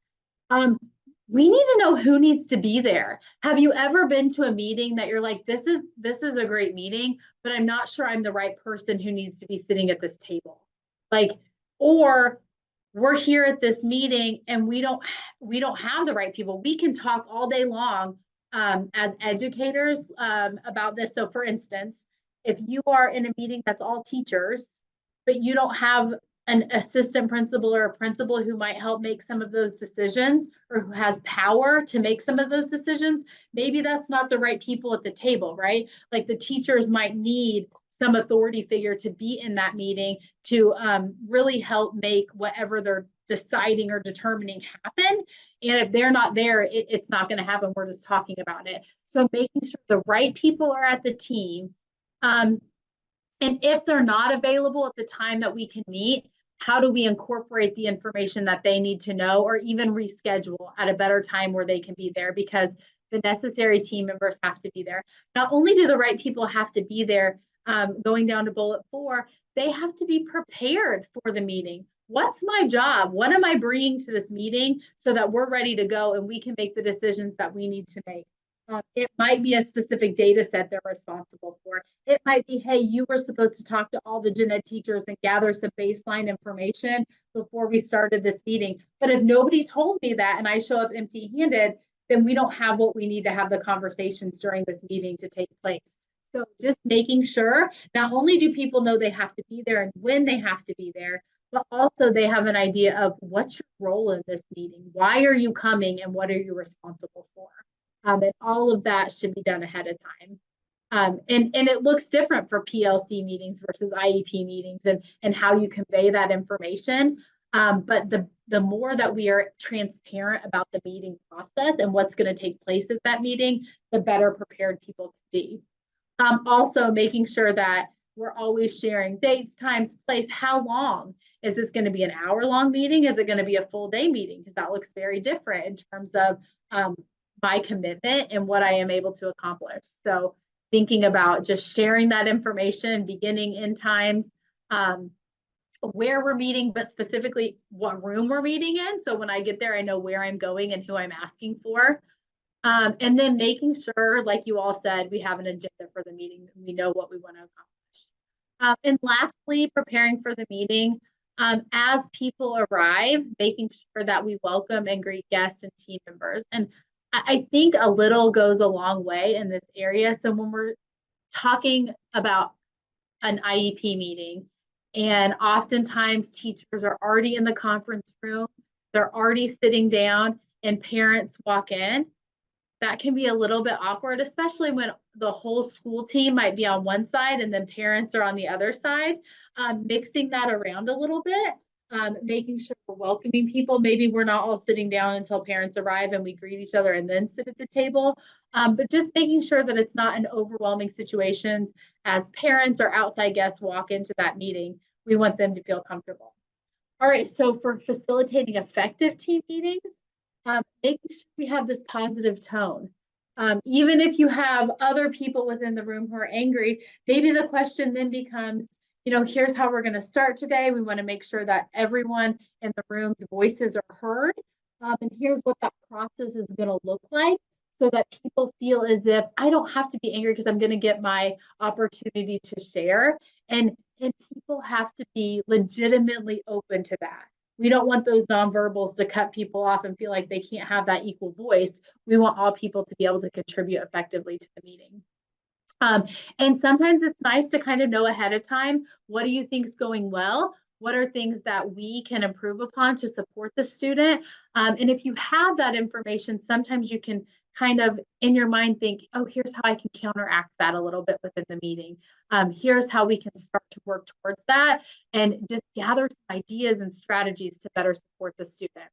We need to know who needs to be there. Have you ever been to a meeting that you're like, this is a great meeting, but I'm not sure I'm the right person who needs to be sitting at this table? Like, or we're here at this meeting and we don't have the right people. We can talk all day long as educators about this. So for instance, if you are in a meeting that's all teachers, but you don't have an assistant principal or a principal who might help make some of those decisions or who has power to make some of those decisions, maybe that's not the right people at the table, right? Like the teachers might need some authority figure to be in that meeting to really help make whatever they're deciding or determining happen. And if they're not there, it's not going to happen. We're just talking about it. So making sure the right people are at the team. And if they're not available at the time that we can meet, how do we incorporate the information that they need to know or even reschedule at a better time where they can be there, because the necessary team members have to be there. Not only do the right people have to be there, going down to bullet 4, they have to be prepared for the meeting. What's my job? What am I bringing to this meeting so that we're ready to go and we can make the decisions that we need to make? It might be a specific data set they're responsible for. It might be, hey, you were supposed to talk to all the gen ed teachers and gather some baseline information before we started this meeting. But if nobody told me that and I show up empty-handed, then we don't have what we need to have the conversations during this meeting to take place. So just making sure not only do people know they have to be there and when they have to be there, but also they have an idea of what's your role in this meeting? Why are you coming and what are you responsible for? And all of that should be done ahead of time. And it looks different for PLC meetings versus IEP meetings and how you convey that information. But the more that we are transparent about the meeting process and what's going to take place at that meeting, the better prepared people can be. Also making sure that we're always sharing dates, times, place, how long. Is this going to be an hour-long meeting? Is it going to be a full day meeting? Because that looks very different in terms of my commitment and what I am able to accomplish. So thinking about just sharing that information, beginning, end times, where we're meeting, but specifically what room we're meeting in. So when I get there, I know where I'm going and who I'm asking for. And then making sure, like you all said, we have an agenda for the meeting and we know what we want to accomplish. And lastly, preparing for the meeting. As people arrive, making sure that we welcome and greet guests and team members. And I think a little goes a long way in this area. So when we're talking about an IEP meeting, and oftentimes teachers are already in the conference room, they're already sitting down, and parents walk in, that can be a little bit awkward, especially when the whole school team might be on one side and then parents are on the other side. Mixing that around a little bit, making sure we're welcoming people. Maybe we're not all sitting down until parents arrive and we greet each other and then sit at the table. But just making sure that it's not an overwhelming situation as parents or outside guests walk into that meeting. We want them to feel comfortable. All right, so for facilitating effective team meetings, Making sure we have this positive tone. Even if you have other people within the room who are angry, maybe the question then becomes, here's how we're going to start today. We want to make sure that everyone in the room's voices are heard. And here's what that process is going to look like so that people feel as if I don't have to be angry because I'm going to get my opportunity to share. And people have to be legitimately open to that. We don't want those nonverbals to cut people off and feel like they can't have that equal voice. We want all people to be able to contribute effectively to the meeting. And sometimes it's nice to kind of know ahead of time, what do you think is going well? What are things that we can improve upon to support the student? And if you have that information, sometimes you can kind of in your mind think, oh, here's how I can counteract that a little bit within the meeting. Here's how we can start to work towards that and just gather some ideas and strategies to better support the student.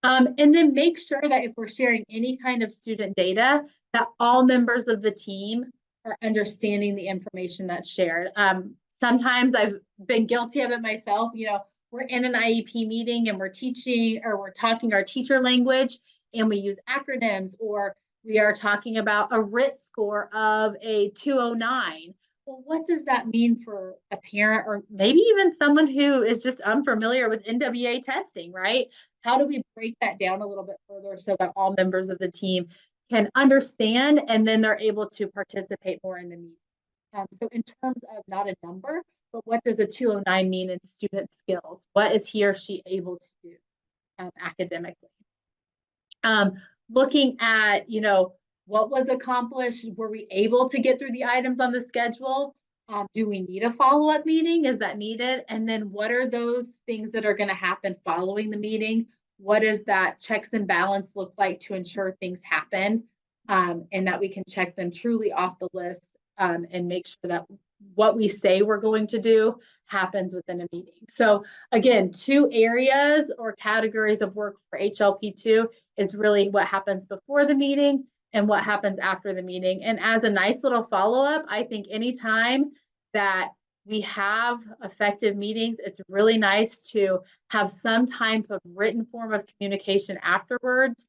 And then make sure that if we're sharing any kind of student data, that all members of the team are understanding the information that's shared. Sometimes I've been guilty of it myself. We're in an IEP meeting and we're teaching or we're talking our teacher language and we use acronyms, or we are talking about a RIT score of a 209. Well, what does that mean for a parent or maybe even someone who is just unfamiliar with NWA testing, right? How do we break that down a little bit further so that all members of the team can understand and then they're able to participate more in the meeting? So in terms of not a number, but what does a 209 mean in student skills? What is he or she able to do academically? Looking at, what was accomplished? Were we able to get through the items on the schedule? Do we need a follow-up meeting? Is that needed? And then what are those things that are going to happen following the meeting? What does that checks and balance look like to ensure things happen and that we can check them truly off the list and make sure that what we say we're going to do happens within a meeting. So again, 2 areas or categories of work for HLP2 is really what happens before the meeting and what happens after the meeting. And as a nice little follow-up, I think anytime that we have effective meetings, it's really nice to have some type of written form of communication afterwards,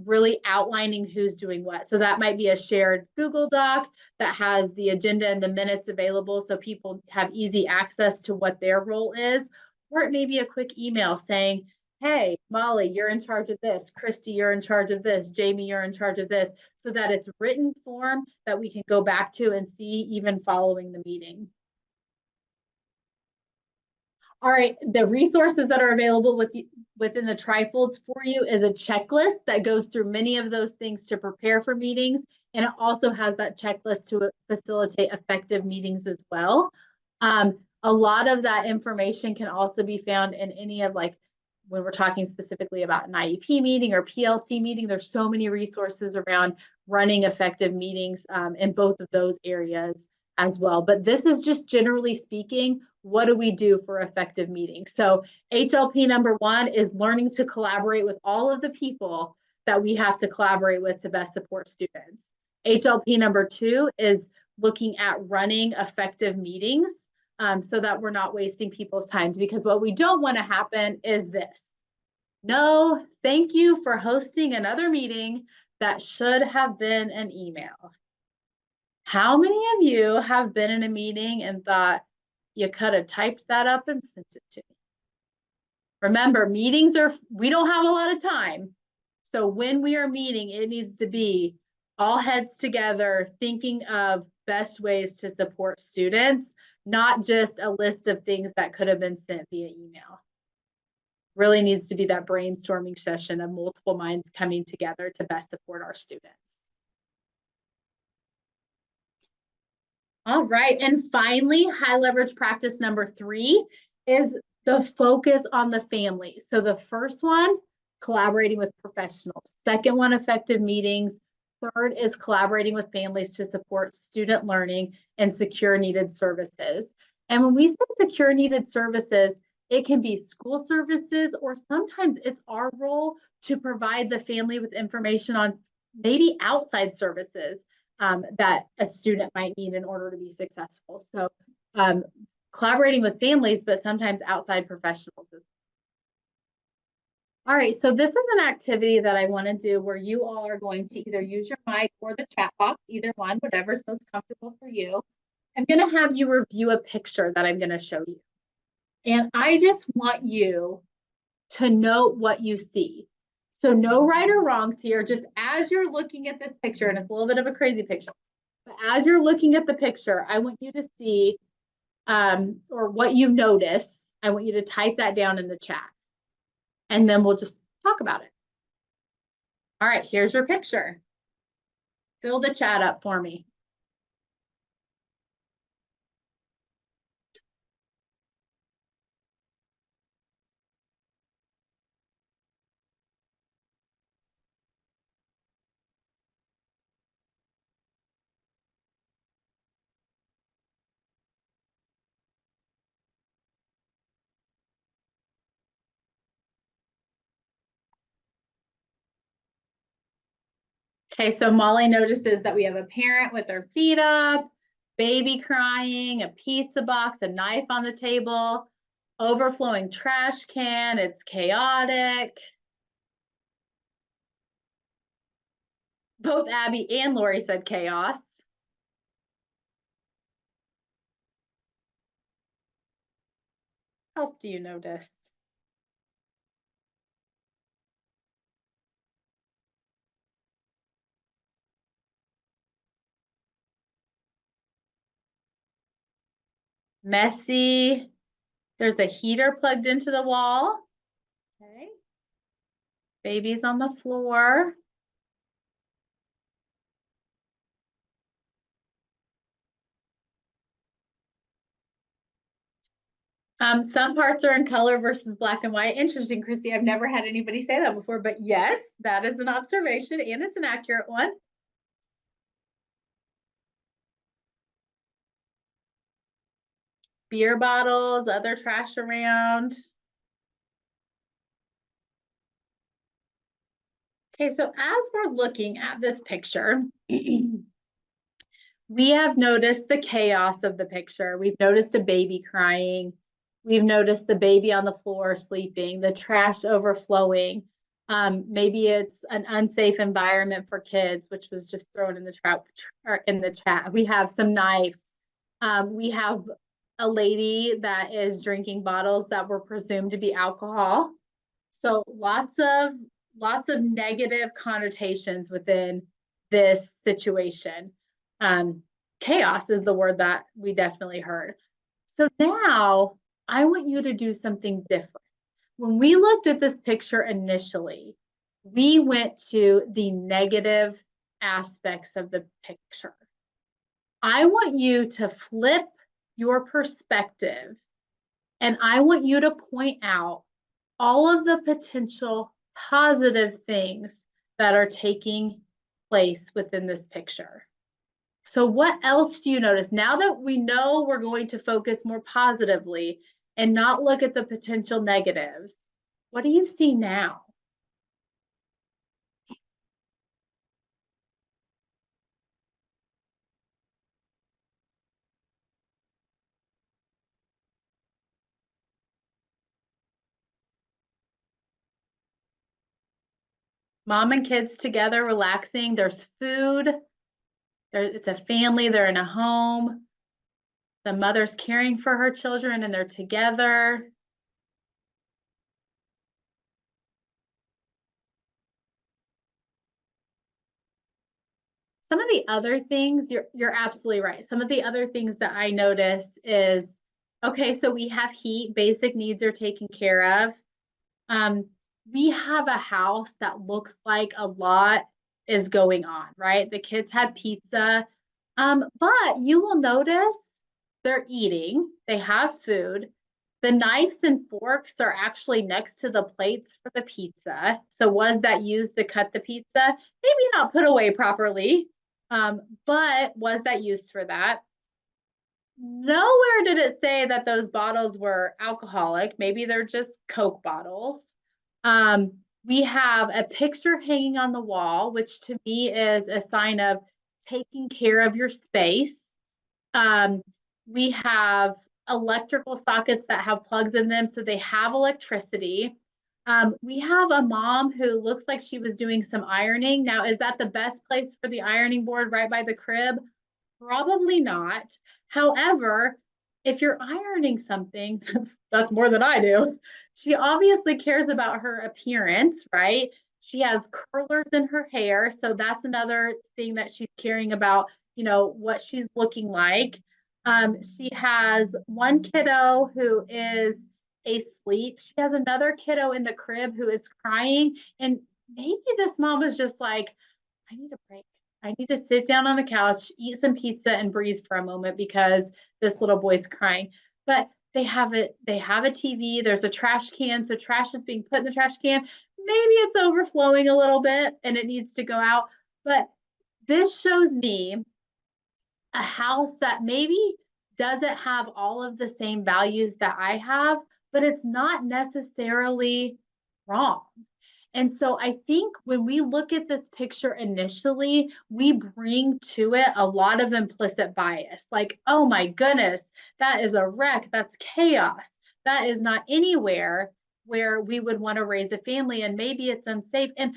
really outlining who's doing what. So that might be a shared Google Doc that has the agenda and the minutes available so people have easy access to what their role is, or it may be a quick email saying, hey, Molly, you're in charge of this. Christy, you're in charge of this. Jamie, you're in charge of this, so that it's written form that we can go back to and see even following the meeting. All right, the resources that are available within the trifolds for you is a checklist that goes through many of those things to prepare for meetings. And it also has that checklist to facilitate effective meetings as well. A lot of that information can also be found in any of when we're talking specifically about an IEP meeting or PLC meeting, there's so many resources around running effective meetings in both of those areas as well. But this is just generally speaking, what do we do for effective meetings? So HLP number 1 is learning to collaborate with all of the people that we have to collaborate with to best support students. HLP number 2 is looking at running effective meetings so that we're not wasting people's time, because what we don't want to happen is this. No, thank you for hosting another meeting that should have been an email. How many of you have been in a meeting and thought you could have typed that up and sent it to me? Remember, meetings we don't have a lot of time. So when we are meeting, it needs to be all heads together, thinking of best ways to support students, not just a list of things that could have been sent via email. Really needs to be that brainstorming session of multiple minds coming together to best support our students. All right, and finally, high leverage practice number 3 is the focus on the family. So the first one, collaborating with professionals. Second one, effective meetings. Third is collaborating with families to support student learning and secure needed services. And when we say secure needed services, it can be school services, or sometimes it's our role to provide the family with information on maybe outside services that a student might need in order to be successful. So collaborating with families, but sometimes outside professionals. All right, so this is an activity that I want to do where you all are going to either use your mic or the chat box, either one, whatever's most comfortable for you. I'm going to have you review a picture that I'm going to show you. And I just want you to note what you see. So no right or wrongs here, just as you're looking at this picture, and it's a little bit of a crazy picture, but as you're looking at the picture, I want you to see, or what you notice, I want you to type that down in the chat. And then we'll just talk about it. All right, here's your picture. Fill the chat up for me. Okay, so Molly notices that we have a parent with their feet up, baby crying, a pizza box, a knife on the table, overflowing trash can. It's chaotic. Both Abby and Lori said chaos. What else do you notice? Messy. There's a heater plugged into the wall. Okay. Baby's on the floor. Some parts are in color versus black and white. Interesting, Christy. I've never had anybody say that before, but yes, that is an observation and it's an accurate one. Beer bottles, other trash around. Okay, so as we're looking at this picture, we have noticed the chaos of the picture. We've noticed a baby crying. We've noticed the baby on the floor sleeping, the trash overflowing. Maybe it's an unsafe environment for kids, which was just thrown in the chat. We have some knives. We have a lady that is drinking bottles that were presumed to be alcohol. So lots of negative connotations within this situation. Chaos is the word that we definitely heard. So now I want you to do something different. When we looked at this picture initially, we went to the negative aspects of the picture. I want you to flip your perspective and I want you to point out all of the potential positive things that are taking place within this picture. So what else do you notice? Now that we know we're going to focus more positively and not look at the potential negatives, what do you see now? Mom and kids together relaxing. There's food. It's a family. They're in a home. The mother's caring for her children and they're together. Some of the other things, you're absolutely right. Some of the other things that I notice is, okay, so we have heat, basic needs are taken care of. We have a house that looks like a lot is going on, right? The kids had pizza, but you will notice they're eating, they have food. The knives and forks are actually next to the plates for the pizza. So was that used to cut the pizza? Maybe not put away properly, but was that used for that? Nowhere did it say that those bottles were alcoholic. Maybe they're just Coke bottles. We have a picture hanging on the wall, which to me is a sign of taking care of your space. We have electrical sockets that have plugs in them, so they have electricity. We have a mom who looks like she was doing some ironing. Now, is that the best place for the ironing board right by the crib? Probably not. However, if you're ironing something, that's more than I do. She obviously cares about her appearance, right? She has curlers in her hair, so that's another thing that she's caring about, what she's looking like. She has one kiddo who is asleep. She has another kiddo in the crib who is crying. And maybe this mom was just like, I need a break. I need to sit down on the couch, eat some pizza, and breathe for a moment because this little boy's crying. But they have a TV, there's a trash can, so trash is being put in the trash can. Maybe it's overflowing a little bit and it needs to go out. But this shows me a house that maybe doesn't have all of the same values that I have, but it's not necessarily wrong. And so I think when we look at this picture initially, we bring to it a lot of implicit bias. Like, oh my goodness, that is a wreck. That's chaos. That is not anywhere where we would want to raise a family. And maybe it's unsafe. And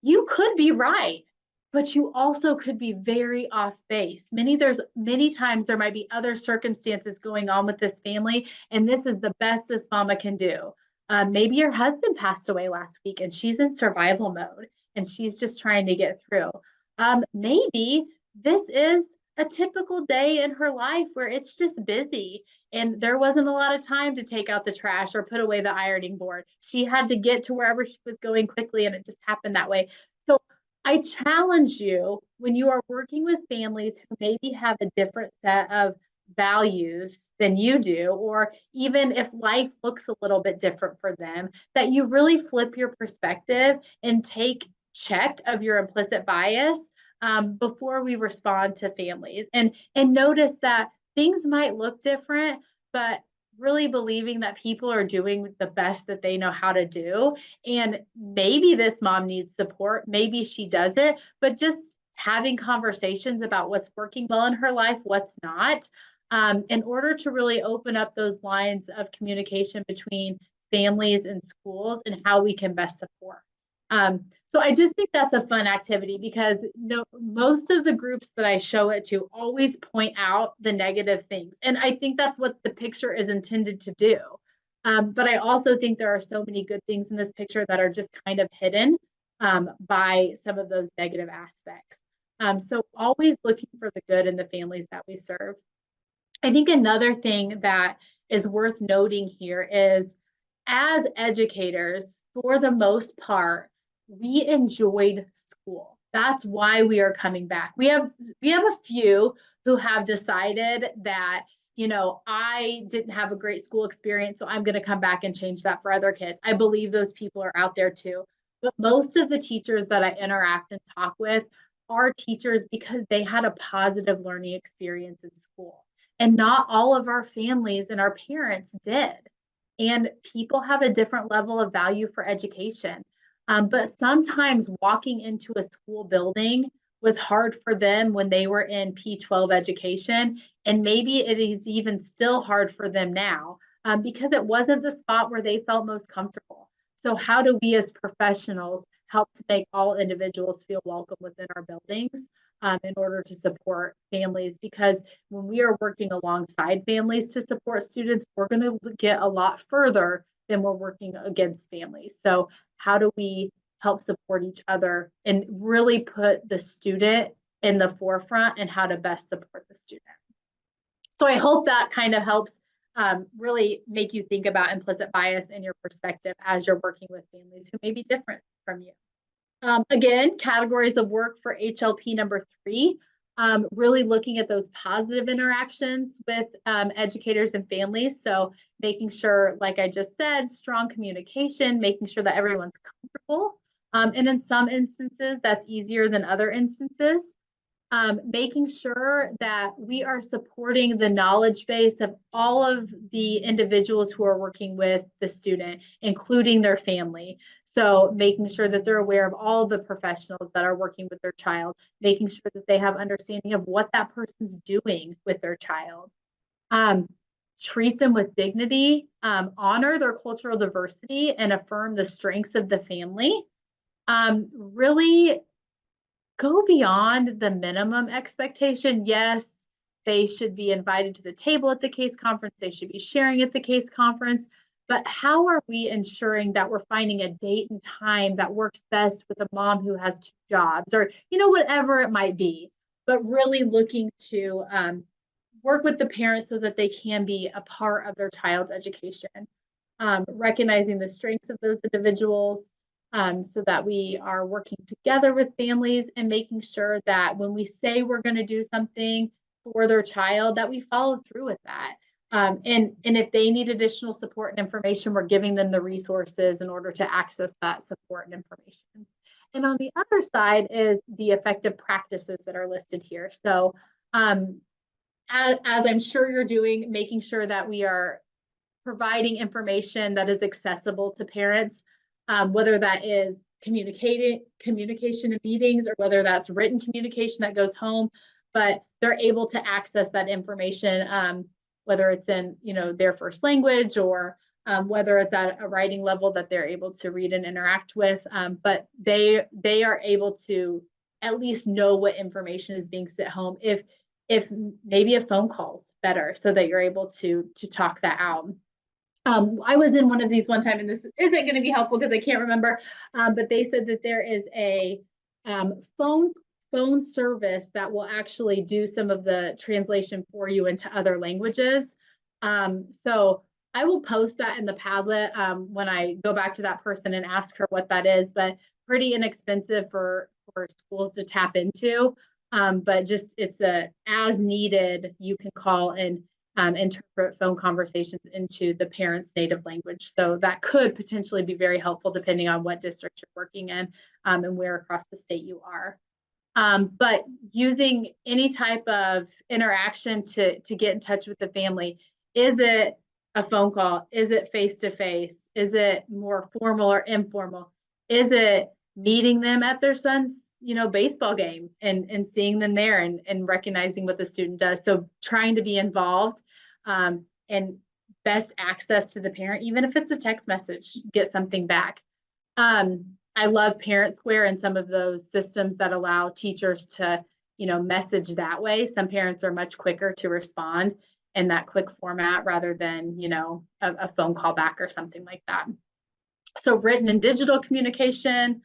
you could be right, but you also could be very off base. There's many times there might be other circumstances going on with this family, and this is the best this mama can do. Maybe your husband passed away last week and she's in survival mode and she's just trying to get through. Maybe this is a typical day in her life where it's just busy and there wasn't a lot of time to take out the trash or put away the ironing board. She had to get to wherever she was going quickly and it just happened that way. So I challenge you when you are working with families who maybe have a different set of values than you do, or even if life looks a little bit different for them, that you really flip your perspective and take check of your implicit bias before we respond to families, and notice that things might look different, but really believing that people are doing the best that they know how to do. And maybe this mom needs support, maybe she doesn't, but just having conversations about what's working well in her life, what's not, in order to really open up those lines of communication between families and schools and how we can best support. So I just think that's a fun activity because most of the groups that I show it to always point out the negative things. And I think that's what the picture is intended to do. But I also think there are so many good things in this picture that are just kind of hidden by some of those negative aspects. So always looking for the good in the families that we serve. I think another thing that is worth noting here is as educators, for the most part, we enjoyed school. That's why we are coming back. We have a few who have decided that, I didn't have a great school experience, so I'm going to come back and change that for other kids. I believe those people are out there too. But most of the teachers that I interact and talk with are teachers because they had a positive learning experience in school. And not all of our families and our parents did. And people have a different level of value for education. But sometimes walking into a school building was hard for them when they were in P-12 education. And maybe it is even still hard for them now because it wasn't the spot where they felt most comfortable. So how do we as professionals help to make all individuals feel welcome within our buildings in order to support families? Because when we are working alongside families to support students, we're going to get a lot further than we're working against families. So how do we help support each other and really put the student in the forefront and how to best support the student? So I hope that kind of helps really make you think about implicit bias in your perspective as you're working with families who may be different from you. Again, categories of work for HLP number 3, really looking at those positive interactions with educators and families. So making sure, like I just said, strong communication, making sure that everyone's comfortable. And in some instances, that's easier than other instances. Making sure that we are supporting the knowledge base of all of the individuals who are working with the student, including their family. So making sure that they're aware of all the professionals that are working with their child, making sure that they have understanding of what that person's doing with their child. treat them with dignity, honor their cultural diversity, and affirm the strengths of the family. Really go beyond the minimum expectation. Yes, they should be invited to the table at the case conference. They should be sharing at the case conference. But how are we ensuring that we're finding a date and time that works best with a mom who has 2 jobs, or, whatever it might be, but really looking to work with the parents so that they can be a part of their child's education, recognizing the strengths of those individuals, so that we are working together with families and making sure that when we say we're going to do something for their child, that we follow through with that. And if they need additional support and information, we're giving them the resources in order to access that support and information. And on the other side is the effective practices that are listed here. So as I'm sure you're doing, making sure that we are providing information that is accessible to parents, whether that is communication in meetings or whether that's written communication that goes home, but they're able to access that information, whether it's in their first language or whether it's at a writing level that they're able to read and interact with, but they are able to at least know what information is being sent home. If maybe a phone call's better, so that you're able to talk that out. I was in one of these one time, and this isn't going to be helpful because I can't remember, but they said that there is a phone service that will actually do some of the translation for you into other languages. So I will post that in the Padlet when I go back to that person and ask her what that is, but pretty inexpensive for schools to tap into. But just it's a as needed, you can call and interpret phone conversations into the parent's native language. So that could potentially be very helpful depending on what district you're working in and where across the state you are. But using any type of interaction to get in touch with the family, is it a phone call? Is it face-to-face? Is it more formal or informal? Is it meeting them at their son's baseball game and seeing them there and recognizing what the student does? So trying to be involved and best access to the parent, even if it's a text message, get something back. I love Parent Square and some of those systems that allow teachers to, message that way. Some parents are much quicker to respond in that quick format rather than, a phone call back or something like that. So written and digital communication,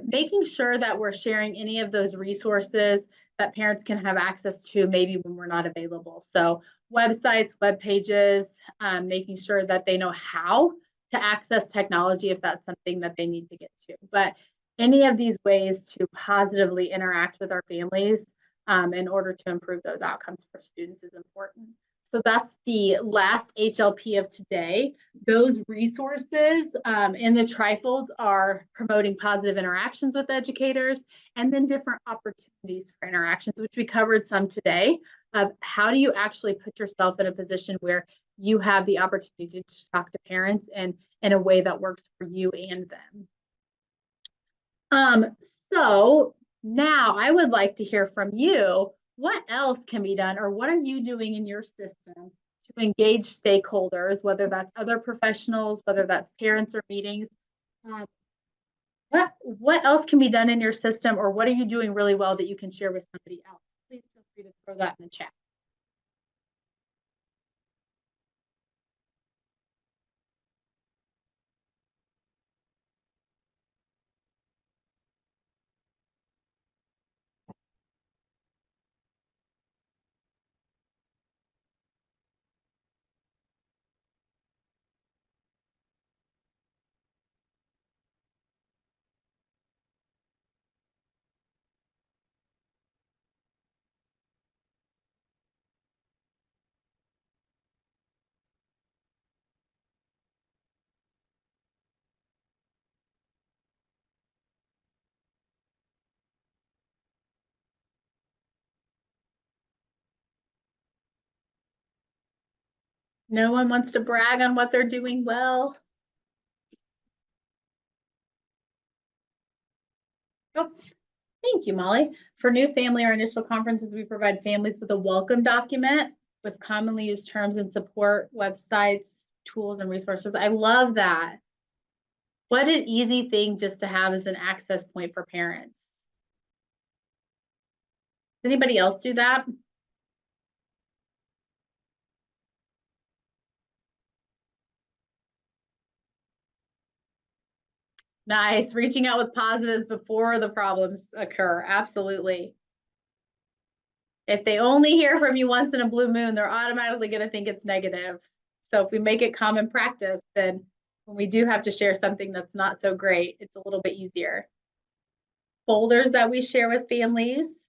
making sure that we're sharing any of those resources that parents can have access to maybe when we're not available. So websites, web pages, making sure that they know how to access technology if that's something that they need to get to. But any of these ways to positively interact with our families in order to improve those outcomes for students is important. So that's the last HLP of today. Those resources in the trifolds are promoting positive interactions with educators and then different opportunities for interactions, which we covered some today, of how do you actually put yourself in a position where you have the opportunity to talk to parents and in a way that works for you and them. So now I would like to hear from you. What else can be done, or what are you doing in your system to engage stakeholders, whether that's other professionals, whether that's parents or meetings? What else can be done in your system, or what are you doing really well that you can share with somebody else? Please feel free to throw that in the chat. No one wants to brag on what they're doing well. Oh, thank you, Molly. For new family or initial conferences, we provide families with a welcome document with commonly used terms and support websites, tools, and resources. I love that. What an easy thing just to have as an access point for parents. Does anybody else do that? Nice. Reaching out with positives before the problems occur. Absolutely. If they only hear from you once in a blue moon, they're automatically going to think it's negative. So if we make it common practice, then when we do have to share something that's not so great, it's a little bit easier. Folders that we share with families.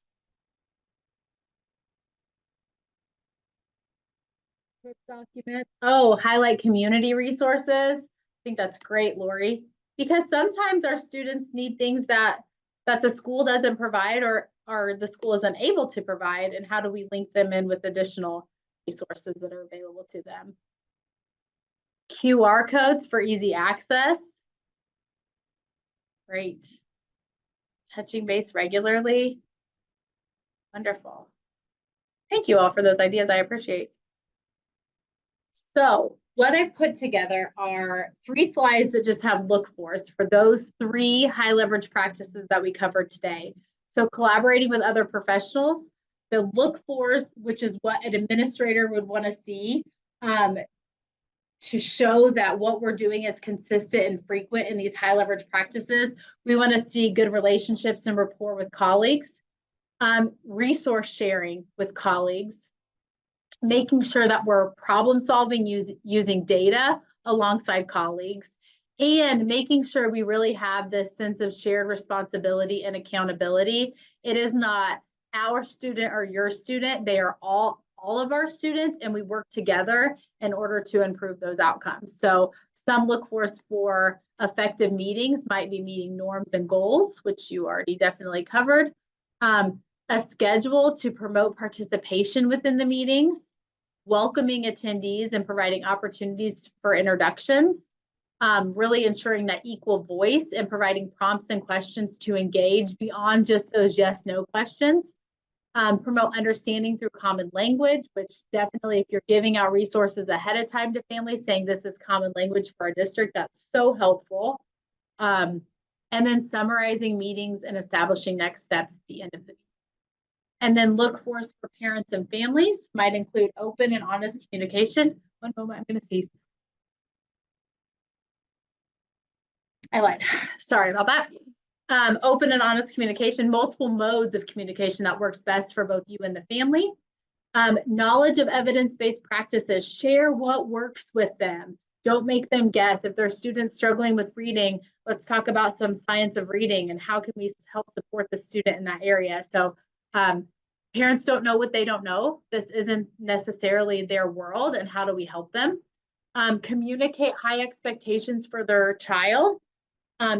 Documents. Oh, highlight community resources. I think that's great, Lori, because sometimes our students need things that the school doesn't provide or the school is unable to provide, and how do we link them in with additional resources that are available to them? QR codes for easy access. Great. Touching base regularly. Wonderful. Thank you all for those ideas. I appreciate. So what I put together are 3 slides that just have look fors for those 3 high leverage practices that we covered today. So collaborating with other professionals, the look fors, which is what an administrator would want to see to show that what we're doing is consistent and frequent in these high leverage practices. We want to see good relationships and rapport with colleagues, resource sharing with colleagues, making sure that we're problem solving using data alongside colleagues, and making sure we really have this sense of shared responsibility and accountability. It is not our student or your student. They are all of our students, and we work together in order to improve those outcomes. So some look for effective meetings might be meeting norms and goals, which you already definitely covered. A schedule to promote participation within the meetings, welcoming attendees and providing opportunities for introductions, really ensuring that equal voice and providing prompts and questions to engage beyond just those yes/no questions. Promote understanding through common language, which definitely, if you're giving out resources ahead of time to families, saying this is common language for our district, that's so helpful. And then summarizing meetings and establishing next steps at the end of the meeting. And then look for parents and families might include open and honest communication. One moment, I'm going to see. I lied. Sorry about that. Open and honest communication, multiple modes of communication that works best for both you and the family. Knowledge of evidence-based practices, share what works with them. Don't make them guess. If there's students struggling with reading, let's talk about some science of reading and how can we help support the student in that area. So parents don't know what they don't know. This isn't necessarily their world, and how do we help them? Communicate high expectations for their child.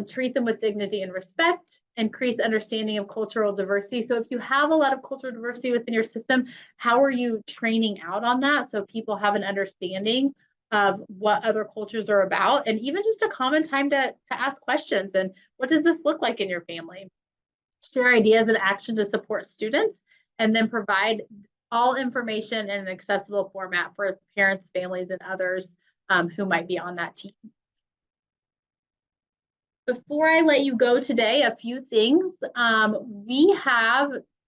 Treat them with dignity and respect, increase understanding of cultural diversity. So if you have a lot of cultural diversity within your system, how are you training out on that so people have an understanding of what other cultures are about, and even just a common time to ask questions and what does this look like in your family? Share ideas and action to support students, and then provide all information in an accessible format for parents, families, and others who might be on that team. Before I let you go today, a few things.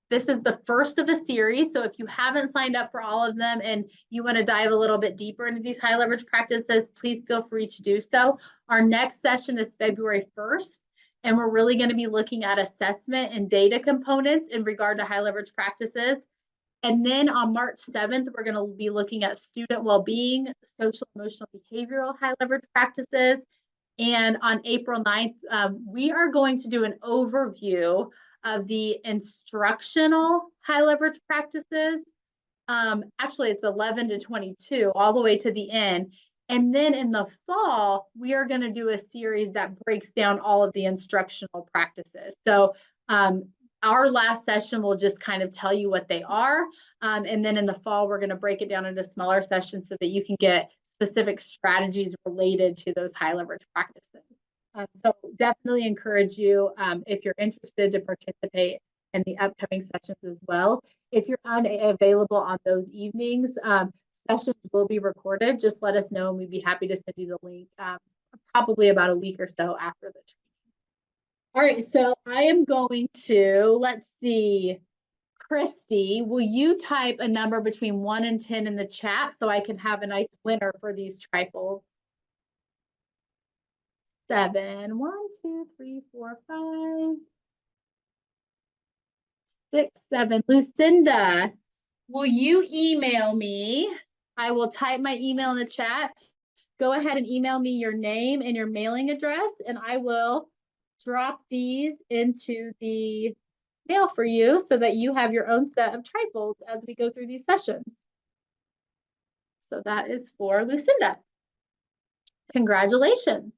This is the first of a series, so if you haven't signed up for all of them and you want to dive a little bit deeper into these high leverage practices, please feel free to do so. Our next session is February 1st, and we're really going to be looking at assessment and data components in regard to high leverage practices. And then on March 7th, we're going to be looking at student well-being, social, emotional, behavioral high leverage practices. And on April 9th, we are going to do an overview of the instructional high leverage practices. Actually, it's 11 to 22, all the way to the end. And then in the fall, we are going to do a series that breaks down all of the instructional practices. So our last session will just kind of tell you what they are. And then in the fall, we're going to break it down into smaller sessions so that you can get specific strategies related to those high leverage practices. So definitely encourage you, if you're interested, to participate and the upcoming sessions as well. If you're unavailable on those evenings, sessions will be recorded. Just let us know and we'd be happy to send you the link probably about a week or so after the training. All right, so I am going to, let's see, Christy, will you type a number between 1 and 10 in the chat so I can have a nice winner for these trifles? 7. 1, 2, 3, 4, 5, 6, 7. Lucinda, will you email me? I will type my email in the chat. Go ahead and email me your name and your mailing address, and I will drop these into the mail for you so that you have your own set of trifles as we go through these sessions. So that is for Lucinda. Congratulations.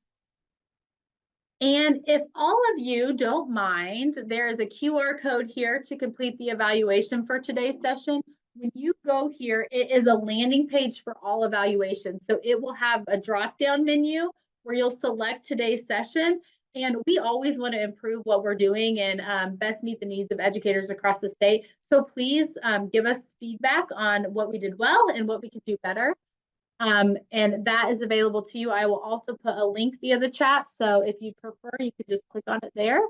And if all of you don't mind, there is a QR code here to complete the evaluation for today's session. When you go here, it is a landing page for all evaluations. So it will have a drop-down menu where you'll select today's session. And we always want to improve what we're doing and best meet the needs of educators across the state. So please give us feedback on what we did well and what we can do better. And that is available to you. I will also put a link via the chat. So if you prefer, you could just click on it there.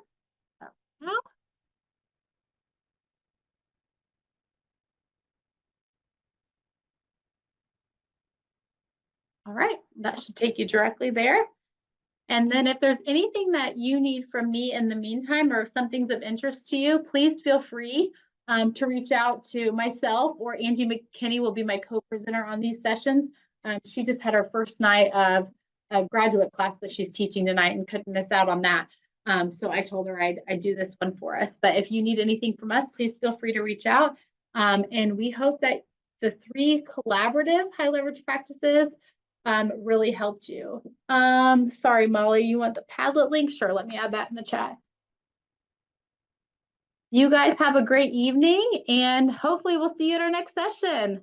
All right, that should take you directly there. And then if there's anything that you need from me in the meantime, or if something's of interest to you, please feel free to reach out to myself, or Angie McKinney will be my co-presenter on these sessions. She just had her first night of a graduate class that she's teaching tonight and couldn't miss out on that. So I told her I'd do this one for us. But if you need anything from us, please feel free to reach out. And we hope that the 3 collaborative high leverage practices really helped you. Sorry, Molly, you want the Padlet link? Sure, let me add that in the chat. You guys have a great evening, and hopefully we'll see you at our next session.